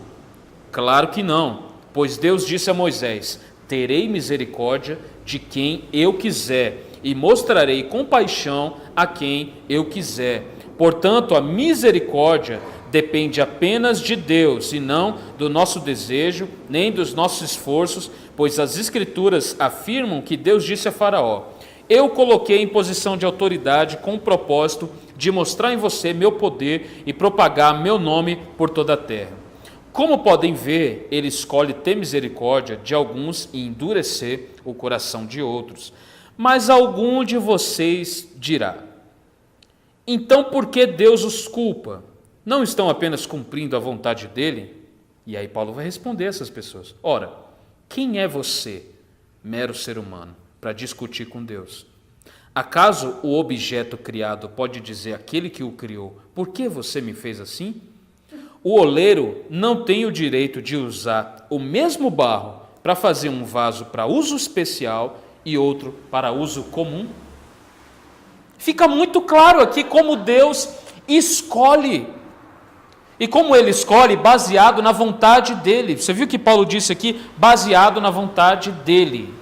Claro que não, pois Deus disse a Moisés, terei misericórdia de quem eu quiser e mostrarei compaixão a quem eu quiser. Portanto, a misericórdia depende apenas de Deus e não do nosso desejo, nem dos nossos esforços, pois as Escrituras afirmam que Deus disse a Faraó, eu coloquei em posição de autoridade com o propósito de mostrar em você meu poder e propagar meu nome por toda a terra. Como podem ver, ele escolhe ter misericórdia de alguns e endurecer o coração de outros. Mas algum de vocês dirá, então por que Deus os culpa? Não estão apenas cumprindo a vontade dele? E aí Paulo vai responder a essas pessoas. Ora, quem é você, mero ser humano, para discutir com Deus? Acaso o objeto criado pode dizer àquele que o criou, por que você me fez assim? O oleiro não tem o direito de usar o mesmo barro para fazer um vaso para uso especial e outro para uso comum? Fica muito claro aqui como Deus escolhe. E como ele escolhe baseado na vontade dele. Você viu que Paulo disse aqui, baseado na vontade dele,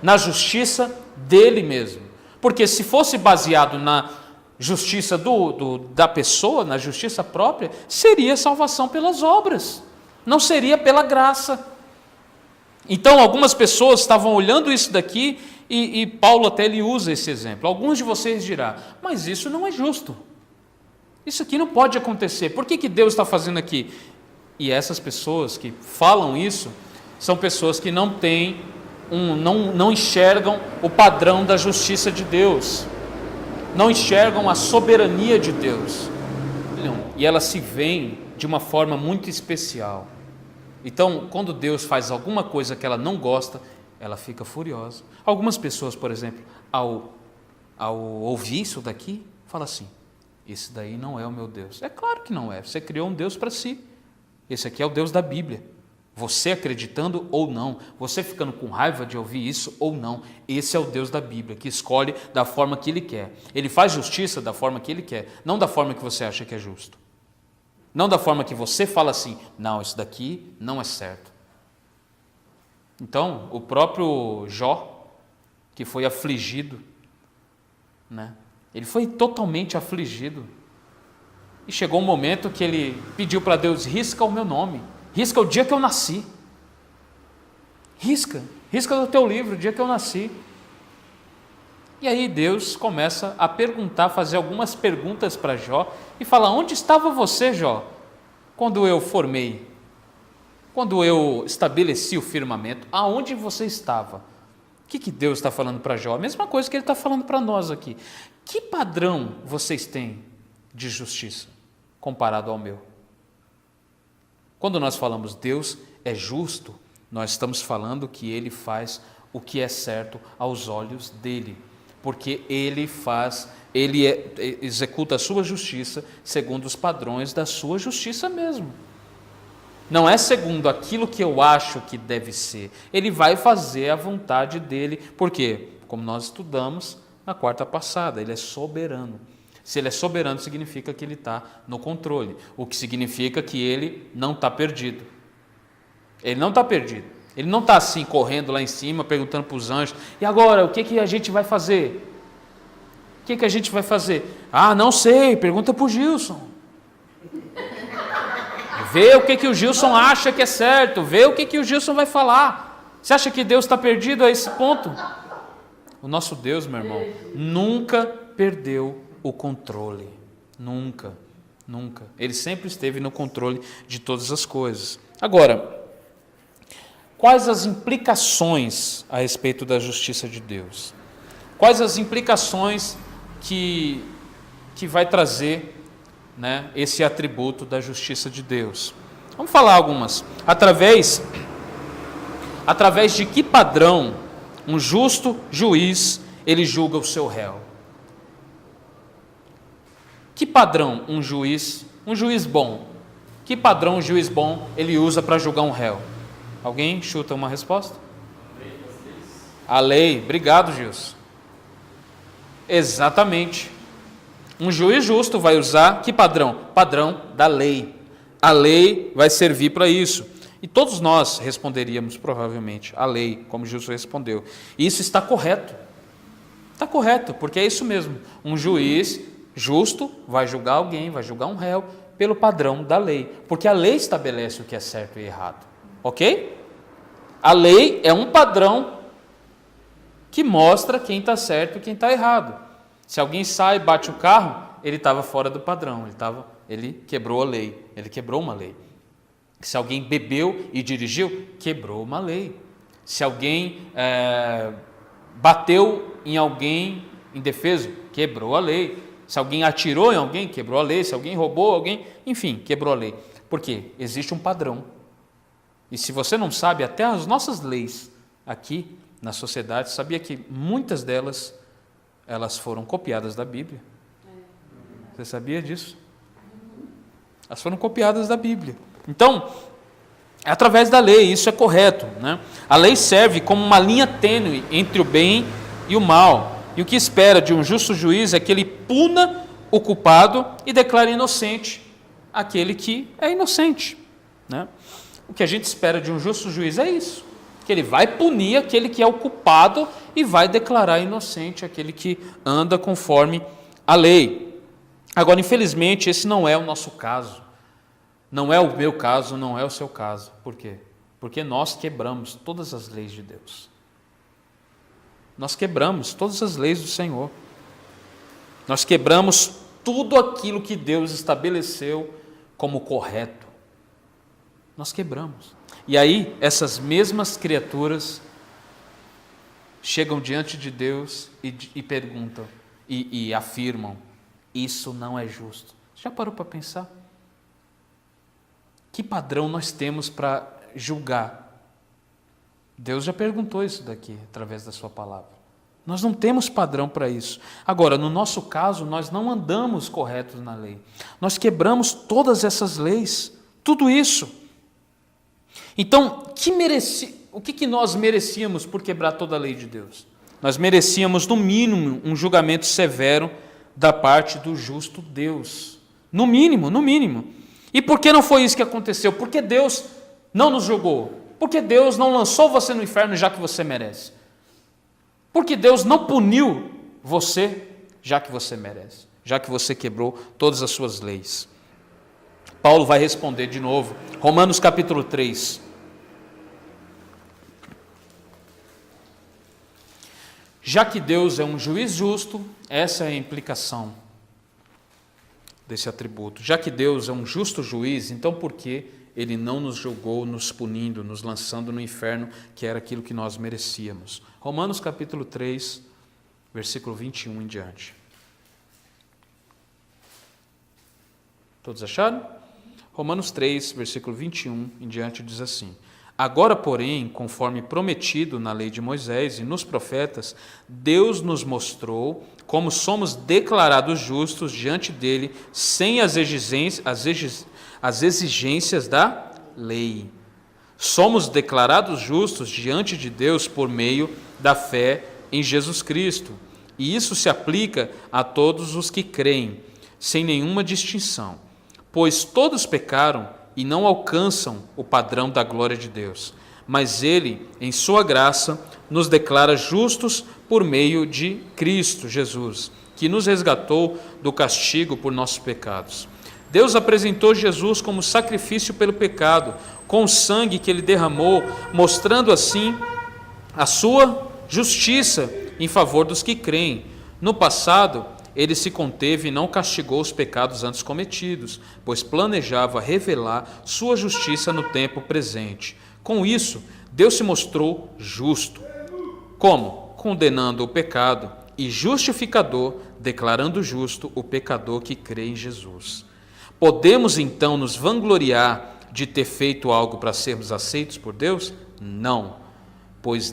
na justiça dele mesmo. Porque se fosse baseado na justiça da pessoa, na justiça própria, seria salvação pelas obras, não seria pela graça. Então algumas pessoas estavam olhando isso daqui e Paulo até ele usa esse exemplo. Alguns de vocês dirão, mas isso não é justo, isso aqui não pode acontecer, por que Deus está fazendo aqui? E essas pessoas que falam isso, são pessoas que não têm, não enxergam o padrão da justiça de Deus, não enxergam a soberania de Deus, e elas se veem de uma forma muito especial. Então, quando Deus faz alguma coisa que ela não gosta, ela fica furiosa. Algumas pessoas, por exemplo, ao ouvir isso daqui, fala assim, esse daí não é o meu Deus. É claro que não é, você criou um Deus para si. Esse aqui é o Deus da Bíblia. Você acreditando ou não, você ficando com raiva de ouvir isso ou não, esse é o Deus da Bíblia, que escolhe da forma que Ele quer. Ele faz justiça da forma que Ele quer, não da forma que você acha que é justo. Não da forma que você fala assim, não, isso daqui não é certo. Então, o próprio Jó, que foi afligido, né? Ele foi totalmente afligido. E chegou um momento que ele pediu para Deus, risca o meu nome, risca o dia que eu nasci. Risca do teu livro o dia que eu nasci. E aí Deus começa a perguntar, fazer algumas perguntas para Jó e fala, onde estava você, Jó, quando eu formei? Quando eu estabeleci o firmamento, aonde você estava? O que Deus está falando para Jó? A mesma coisa que Ele está falando para nós aqui. Que padrão vocês têm de justiça comparado ao meu? Quando nós falamos Deus é justo, nós estamos falando que Ele faz o que é certo aos olhos dEle, porque Ele executa a sua justiça segundo os padrões da sua justiça mesmo. Não é segundo aquilo que eu acho que deve ser. Ele vai fazer a vontade dEle, por quê? Como nós estudamos na quarta passada, Ele é soberano. Se Ele é soberano, significa que Ele está no controle, o que significa que Ele não está perdido. Ele não está perdido. Ele não está assim, correndo lá em cima, perguntando para os anjos, e agora, o que a gente vai fazer? O que a gente vai fazer? Ah, não sei, pergunta para o Gilson. Vê o que o Gilson acha que é certo, vê o que o Gilson vai falar. Você acha que Deus está perdido a esse ponto? O nosso Deus, meu irmão, nunca perdeu o controle. Nunca. Ele sempre esteve no controle de todas as coisas. Agora, quais as implicações a respeito da justiça de Deus? Quais as implicações que vai trazer, né, esse atributo da justiça de Deus? Vamos falar algumas. Através de que padrão um justo juiz ele julga o seu réu? Que padrão um juiz bom, que padrão um juiz bom ele usa para julgar um réu? Alguém chuta uma resposta? A lei. Obrigado, Gilson. Exatamente. Um juiz justo vai usar que padrão? Padrão da lei. A lei vai servir para isso. E todos nós responderíamos provavelmente a lei, como Gilson respondeu. E isso está correto. Está correto, porque é isso mesmo. Um juiz justo vai julgar alguém, vai julgar um réu pelo padrão da lei. Porque a lei estabelece o que é certo e errado. Ok? A lei é um padrão que mostra quem está certo e quem está errado. Se alguém sai e bate o carro, ele estava fora do padrão, ele quebrou a lei, ele quebrou uma lei. Se alguém bebeu e dirigiu, quebrou uma lei. Se alguém bateu em alguém indefeso, quebrou a lei. Se alguém atirou em alguém, quebrou a lei. Se alguém roubou alguém, enfim, quebrou a lei. Por quê? Existe um padrão. E se você não sabe, até as nossas leis aqui na sociedade, sabia que muitas delas, elas foram copiadas da Bíblia? Você sabia disso? Elas foram copiadas da Bíblia. Então, é através da lei, isso é correto, né? A lei serve como uma linha tênue entre o bem e o mal. E o que espera de um justo juiz é que ele puna o culpado e declare inocente aquele que é inocente, né? O que a gente espera de um justo juiz é isso, que ele vai punir aquele que é o culpado e vai declarar inocente aquele que anda conforme a lei. Agora, infelizmente, esse não é o nosso caso. Não é o meu caso, não é o seu caso. Por quê? Porque nós quebramos todas as leis de Deus. Nós quebramos todas as leis do Senhor. Nós quebramos tudo aquilo que Deus estabeleceu como correto. Nós quebramos. E aí, essas mesmas criaturas chegam diante de Deus e perguntam, e afirmam, isso não é justo. Já parou para pensar? Que padrão nós temos para julgar? Deus já perguntou isso daqui, através da sua palavra. Nós não temos padrão para isso. Agora, no nosso caso, nós não andamos corretos na lei. Nós quebramos todas essas leis, tudo isso. Então, o que nós merecíamos por quebrar toda a lei de Deus? Nós merecíamos, no mínimo, um julgamento severo da parte do justo Deus. No mínimo, no mínimo. E por que não foi isso que aconteceu? Porque Deus não nos julgou. Porque Deus não lançou você no inferno já que você merece. Porque Deus não puniu você já que você merece, já que você quebrou todas as suas leis. Paulo vai responder de novo, Romanos capítulo 3. Já que Deus é um juiz justo, essa é a implicação desse atributo. Já que Deus é um justo juiz, então por que Ele não nos julgou, nos punindo, nos lançando no inferno, que era aquilo que nós merecíamos? Romanos capítulo 3, versículo 21 em diante. Todos acharam? Romanos 3, versículo 21 em diante diz assim: Agora, porém, conforme prometido na lei de Moisés e nos profetas, Deus nos mostrou como somos declarados justos diante dele, sem as exigências da lei. Somos declarados justos diante de Deus por meio da fé em Jesus Cristo. E isso se aplica a todos os que creem, sem nenhuma distinção. Pois todos pecaram e não alcançam o padrão da glória de Deus. Mas Ele, em sua graça, nos declara justos por meio de Cristo Jesus, que nos resgatou do castigo por nossos pecados. Deus apresentou Jesus como sacrifício pelo pecado, com o sangue que Ele derramou, mostrando assim a sua justiça em favor dos que creem. No passado, Ele se conteve e não castigou os pecados antes cometidos, pois planejava revelar sua justiça no tempo presente. Com isso, Deus se mostrou justo. Como? Condenando o pecado, e justificador, declarando justo o pecador que crê em Jesus. Podemos então nos vangloriar de ter feito algo para sermos aceitos por Deus? Não, pois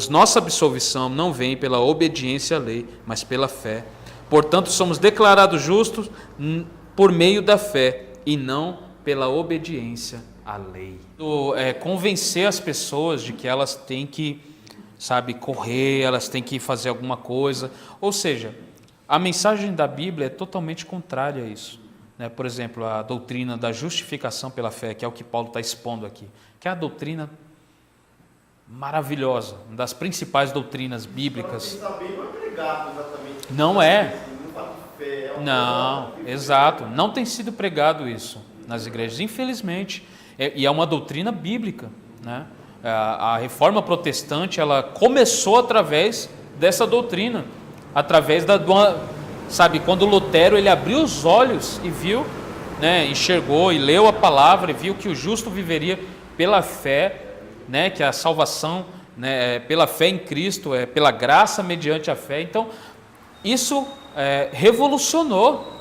nossa absolvição não vem pela obediência à lei, mas pela fé. Portanto, somos declarados justos por meio da fé e não pela obediência à lei. Convencer as pessoas de que elas têm que, correr, elas têm que fazer alguma coisa. Ou seja, a mensagem da Bíblia é totalmente contrária a isso. Por exemplo, a doutrina da justificação pela fé, que é o que Paulo está expondo aqui, que é a doutrina maravilhosa, uma das principais doutrinas bíblicas. Não é. Não, exato. Não tem sido pregado isso nas igrejas, infelizmente. E é uma doutrina bíblica, né? A reforma protestante, ela começou através dessa doutrina, através quando Lutero ele abriu os olhos e viu, enxergou e leu a palavra e viu que o justo viveria pela fé, que a salvação, pela fé em Cristo, é pela graça mediante a fé. Então, isso revolucionou,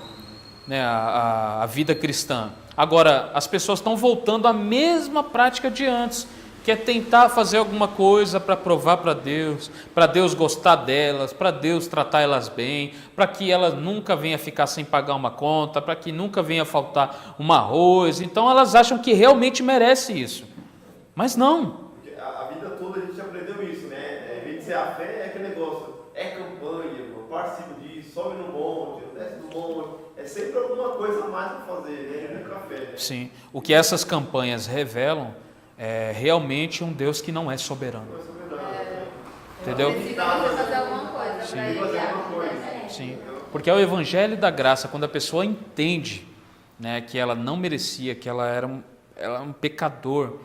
a vida cristã. Agora, as pessoas estão voltando à mesma prática de antes, que é tentar fazer alguma coisa para provar para Deus gostar delas, para Deus tratar elas bem, para que elas nunca venham ficar sem pagar uma conta, para que nunca venha faltar um arroz. Então elas acham que realmente merece isso, mas não. A vida toda a gente aprendeu isso, né? Em vez de ser a fé, é aquele negócio, é campanha, eu participo disso, sobe no monte, desce no monte, é sempre alguma coisa a mais para fazer, né? Não é café, né? Sim, o que essas campanhas revelam é realmente um Deus que não é soberano. Entendeu? Precisa você fazer alguma coisa para ele. Sim, porque é o evangelho da graça, quando a pessoa entende, que ela não merecia, que ela era um pecador,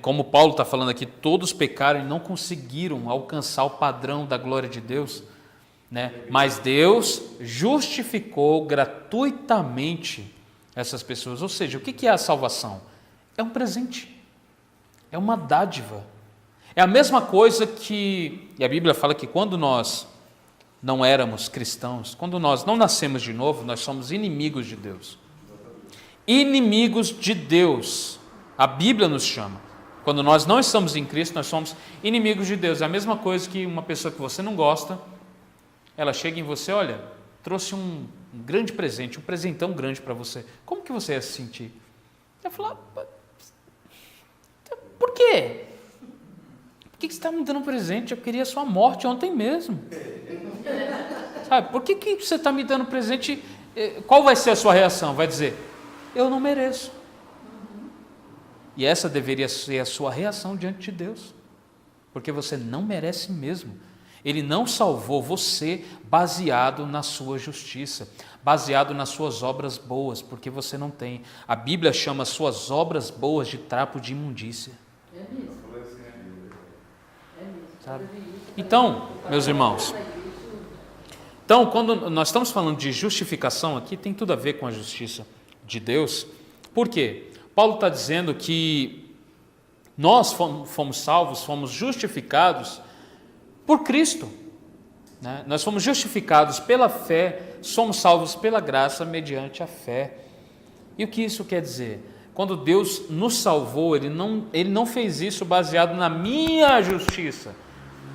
como Paulo está falando aqui, todos pecaram e não conseguiram alcançar o padrão da glória de Deus, mas Deus justificou gratuitamente essas pessoas. Ou seja, o que é a salvação? É um presente, é uma dádiva. É a mesma coisa e a Bíblia fala que quando nós não éramos cristãos, quando nós não nascemos de novo, nós somos inimigos de Deus. Inimigos de Deus, a Bíblia nos chama. Quando nós não estamos em Cristo, nós somos inimigos de Deus. É a mesma coisa que uma pessoa que você não gosta, ela chega em você, olha, trouxe um grande presente, um presentão grande para você. Como que você ia se sentir? Eu ia falar, por quê? Por que você está me dando um presente? Eu queria a sua morte ontem mesmo. Sabe, por que você está me dando presente? Qual vai ser a sua reação? Vai dizer, eu não mereço. E essa deveria ser a sua reação diante de Deus, porque você não merece mesmo. Ele não salvou você baseado na sua justiça, baseado nas suas obras boas, porque você não tem. A Bíblia chama suas obras boas de trapo de imundícia. Sabe? Então, meus irmãos, quando nós estamos falando de justificação aqui, tem tudo a ver com a justiça de Deus. Por quê? Paulo está dizendo que nós fomos salvos, fomos justificados por Cristo, né? Nós fomos justificados pela fé, somos salvos pela graça mediante a fé. E o que isso quer dizer? Quando Deus nos salvou, Ele não fez isso baseado na minha justiça,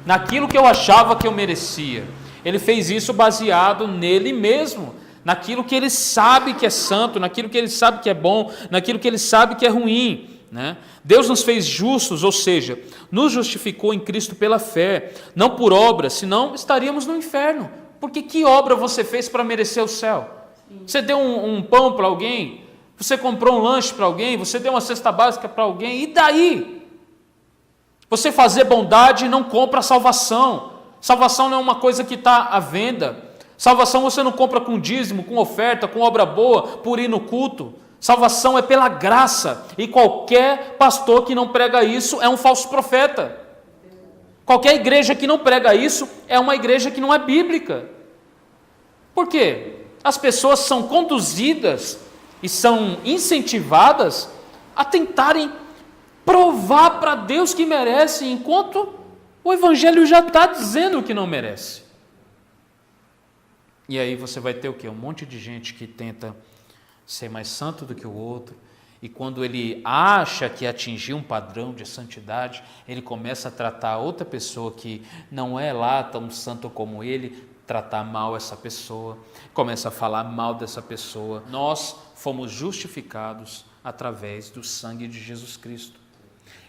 naquilo que eu achava que eu merecia. Ele fez isso baseado nele mesmo, naquilo que Ele sabe que é santo, naquilo que Ele sabe que é bom, naquilo que Ele sabe que é ruim, né? Deus nos fez justos, ou seja, nos justificou em Cristo pela fé, não por obras, senão estaríamos no inferno. Porque que obra você fez para merecer o céu? Você deu um pão para alguém? Você comprou um lanche para alguém? Você deu uma cesta básica para alguém? E daí? Você fazer bondade não compra salvação. Salvação não é uma coisa que está à venda. Salvação você não compra com dízimo, com oferta, com obra boa, por ir no culto. Salvação é pela graça, e qualquer pastor que não prega isso é um falso profeta. Qualquer igreja que não prega isso é uma igreja que não é bíblica. Por quê? As pessoas são conduzidas e são incentivadas a tentarem provar para Deus que merecem, enquanto o Evangelho já está dizendo que não merece. E aí você vai ter o quê? Um monte de gente que tenta ser mais santo do que o outro, e quando ele acha que atingiu um padrão de santidade, ele começa a tratar outra pessoa que não é lá tão santo como ele, tratar mal essa pessoa, começa a falar mal dessa pessoa. Nós fomos justificados através do sangue de Jesus Cristo.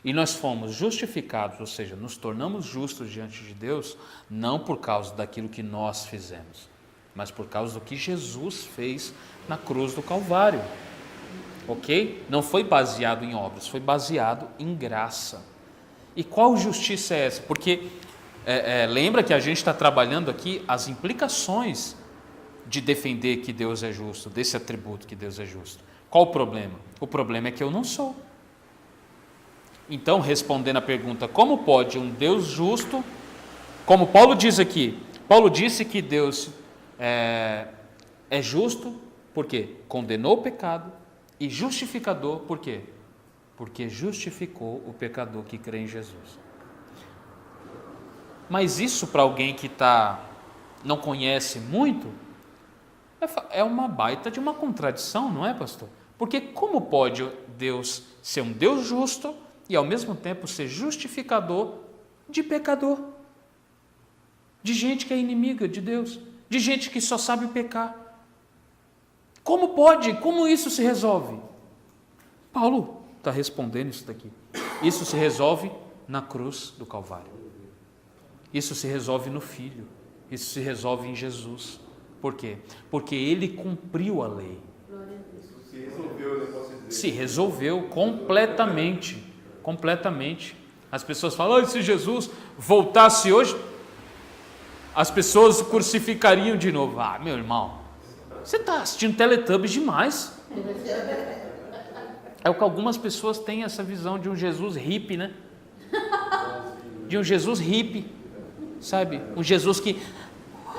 E nós fomos justificados, ou seja, nos tornamos justos diante de Deus, não por causa daquilo que nós fizemos, mas por causa do que Jesus fez na cruz do Calvário, ok? Não foi baseado em obras, foi baseado em graça. E qual justiça é essa? Porque lembra que a gente está trabalhando aqui as implicações de defender que Deus é justo, desse atributo que Deus é justo. Qual o problema? O problema é que eu não sou. Então, respondendo a pergunta, como pode um Deus justo, como Paulo diz aqui, Paulo disse que Deus é justo, por quê? Condenou o pecado, e justificador, por quê? Porque justificou o pecador que crê em Jesus. Mas isso para alguém que não conhece muito, é uma baita de uma contradição, não é, pastor? Porque como pode Deus ser um Deus justo e ao mesmo tempo ser justificador de pecador? De gente que é inimiga de Deus, de gente que só sabe pecar. Como pode? Como isso se resolve? Paulo está respondendo isso daqui. Isso se resolve na cruz do Calvário. Isso se resolve no Filho. Isso se resolve em Jesus. Por quê? Porque Ele cumpriu a lei. Se resolveu, né? Posso dizer. Se resolveu completamente. Completamente. As pessoas falam, se Jesus voltasse hoje, as pessoas crucificariam de novo. Ah, meu irmão, você está assistindo Teletubbies demais. É o que algumas pessoas têm essa visão de um Jesus hippie, né? De um Jesus hippie, sabe? Um Jesus que,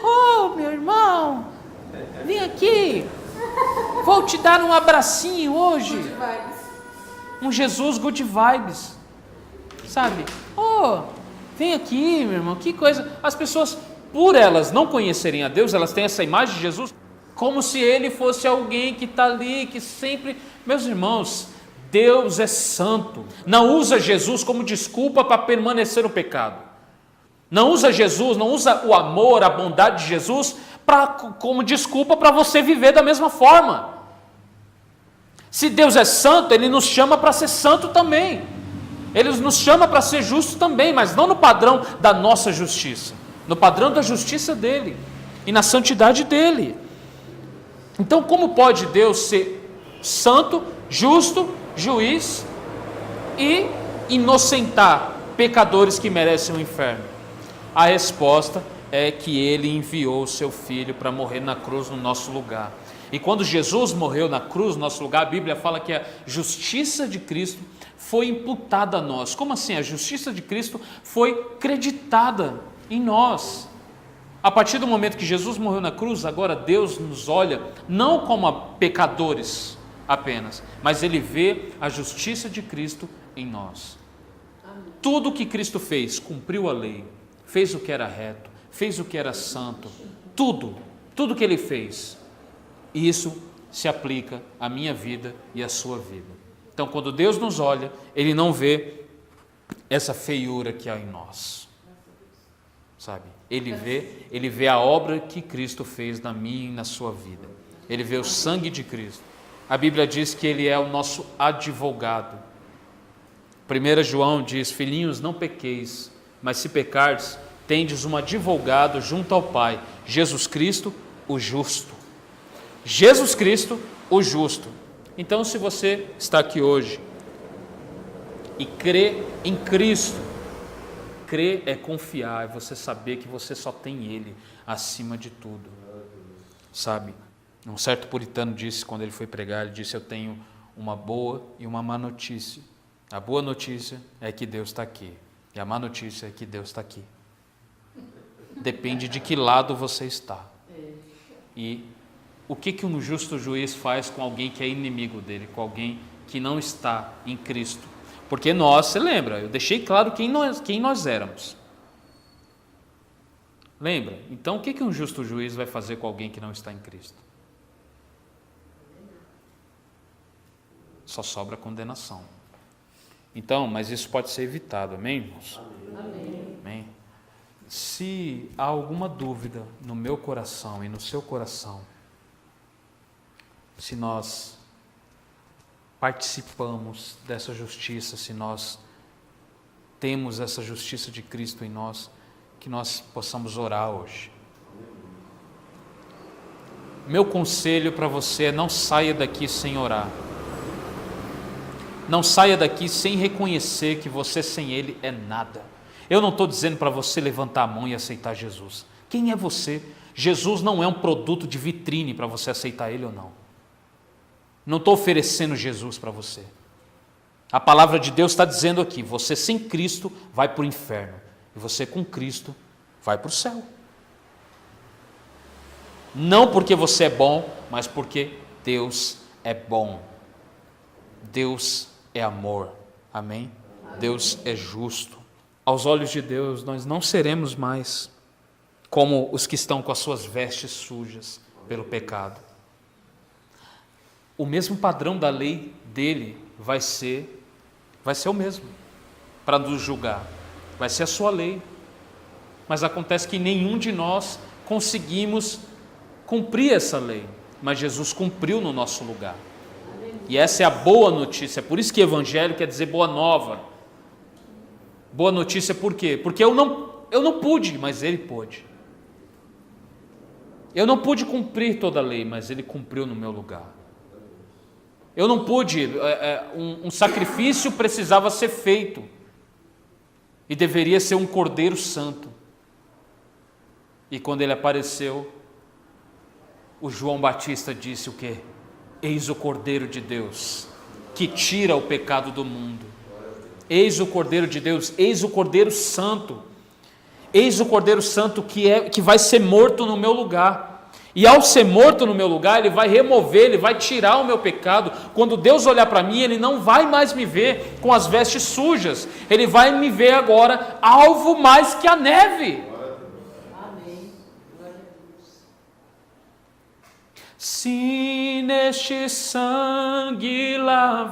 oh, meu irmão, vem aqui, vou te dar um abracinho hoje. Um Jesus good vibes, sabe? Oh, vem aqui, meu irmão, que coisa. As pessoas, por elas não conhecerem a Deus, elas têm essa imagem de Jesus como se Ele fosse alguém que está ali, que sempre... Meus irmãos, Deus é santo. Não usa Jesus como desculpa para permanecer no pecado. Não usa Jesus, não usa o amor, a bondade de Jesus como desculpa para você viver da mesma forma. Se Deus é santo, Ele nos chama para ser santo também. Ele nos chama para ser justo também, mas não no padrão da nossa justiça, no padrão da justiça dEle e na santidade dEle. Então, como pode Deus ser santo, justo, juiz e inocentar pecadores que merecem o inferno? A resposta é que Ele enviou o seu Filho para morrer na cruz no nosso lugar. E quando Jesus morreu na cruz no nosso lugar, a Bíblia fala que a justiça de Cristo foi imputada a nós. Como assim? A justiça de Cristo foi creditada em nós. A partir do momento que Jesus morreu na cruz, agora Deus nos olha não como pecadores apenas, mas Ele vê a justiça de Cristo em nós. Tudo que Cristo fez, cumpriu a lei, fez o que era reto, fez o que era santo, tudo que Ele fez, isso se aplica à minha vida e à sua vida. Então, quando Deus nos olha, Ele não vê essa feiura que há em nós, sabe? Ele vê a obra que Cristo fez na minha e na sua vida. Ele vê o sangue de Cristo. A Bíblia diz que Ele é o nosso advogado. 1 João diz: filhinhos, não pequeis, mas se pecardes, tendes um advogado junto ao Pai, Jesus Cristo, o justo. Jesus Cristo, o justo. Então, se você está aqui hoje e crê em Cristo, crer é confiar, é você saber que você só tem Ele acima de tudo, sabe? Um certo puritano disse, quando ele foi pregar, ele disse: eu tenho uma boa e uma má notícia. A boa notícia é que Deus está aqui, e a má notícia é que Deus está aqui. Depende de que lado você está. E o que um justo juiz faz com alguém que é inimigo dele, com alguém que não está em Cristo? Porque nós, você lembra, eu deixei claro quem nós éramos. Lembra? Então o que um justo juiz vai fazer com alguém que não está em Cristo? Só sobra condenação. Então, mas isso pode ser evitado, amém, irmãos? Amém. Amém. Se há alguma dúvida no meu coração e no seu coração, se nós participamos dessa justiça, se nós temos essa justiça de Cristo em nós, que nós possamos orar hoje. Meu conselho para você é: não saia daqui sem orar. Não saia daqui sem reconhecer que você sem Ele é nada. Eu não estou dizendo para você levantar a mão e aceitar Jesus. Quem é você? Jesus não é um produto de vitrine para você aceitar Ele ou não. Não estou oferecendo Jesus para você. A palavra de Deus está dizendo aqui: você sem Cristo vai para o inferno, e você com Cristo vai para o céu. Não porque você é bom, mas porque Deus é bom. Deus é amor, amém? Deus é justo. Aos olhos de Deus, nós não seremos mais como os que estão com as suas vestes sujas pelo pecado. O mesmo padrão da lei dele vai ser o mesmo para nos julgar. Vai ser a sua lei. Mas acontece que nenhum de nós conseguimos cumprir essa lei, mas Jesus cumpriu no nosso lugar. E essa é a boa notícia. Por isso que evangelho quer dizer boa nova. Boa notícia por quê? Porque eu não pude, mas Ele pôde. Eu não pude cumprir toda a lei, mas Ele cumpriu no meu lugar. Eu não pude, um sacrifício precisava ser feito, e deveria ser um cordeiro santo. E quando ele apareceu, o João Batista disse o quê? Eis o Cordeiro de Deus, que tira o pecado do mundo. Eis o Cordeiro de Deus, eis o Cordeiro Santo. Eis o Cordeiro Santo que vai ser morto no meu lugar. E ao ser morto no meu lugar, Ele vai remover, Ele vai tirar o meu pecado. Quando Deus olhar para mim, Ele não vai mais me ver com as vestes sujas. Ele vai me ver agora alvo mais que a neve. Se neste sangue lavado,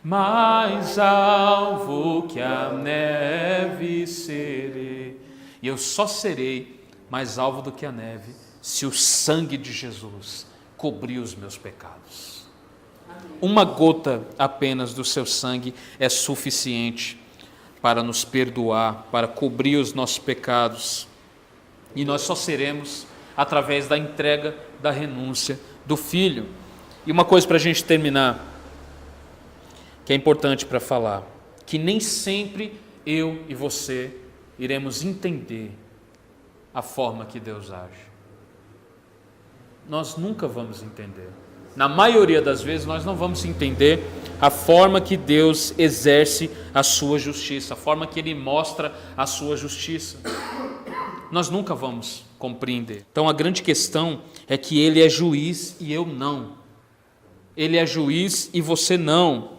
mais alvo que a neve serei. E eu só serei mais alvo do que a neve, se o sangue de Jesus cobrir os meus pecados. Uma gota apenas do seu sangue é suficiente para nos perdoar, para cobrir os nossos pecados. E nós só seremos através da entrega, da renúncia do Filho. E uma coisa para a gente terminar, que é importante para falar, que nem sempre eu e você iremos entender a forma que Deus age. Nós nunca vamos entender. Na maioria das vezes nós não vamos entender a forma que Deus exerce a sua justiça, a forma que Ele mostra a sua justiça. Nós nunca vamos compreender. Então a grande questão é que Ele é juiz e eu não. Ele é juiz e você não.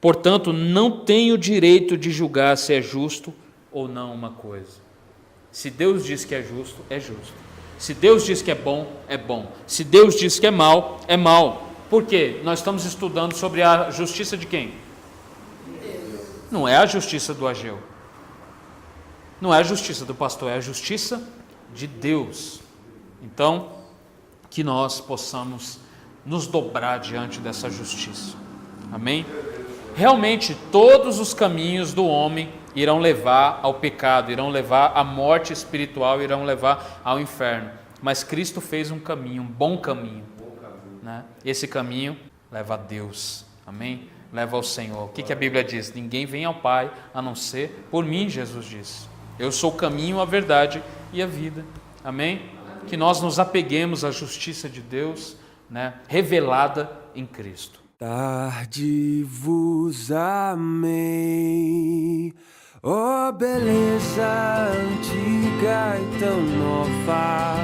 Portanto, não tenho o direito de julgar se é justo ou não uma coisa. Se Deus diz que é justo, é justo. Se Deus diz que é bom, é bom. Se Deus diz que é mal, é mal. Por quê? Nós estamos estudando sobre a justiça de quem? Não é a justiça do Ageu. Não é a justiça do pastor, é a justiça de Deus. Então, que nós possamos nos dobrar diante dessa justiça. Amém? Realmente, todos os caminhos do homem irão levar ao pecado, irão levar à morte espiritual, irão levar ao inferno. Mas Cristo fez um caminho, um bom caminho. Né? Esse caminho leva a Deus. Amém? Leva ao Senhor. O que a Bíblia diz? Ninguém vem ao Pai a não ser por mim, Jesus disse. Eu sou o caminho, a verdade e a vida. Amém? Que nós nos apeguemos à justiça de Deus, né? Revelada em Cristo. Tarde vos amei, ó beleza antiga e tão nova,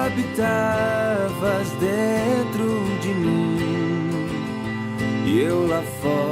habitabas dentro de mim, e eu lá fora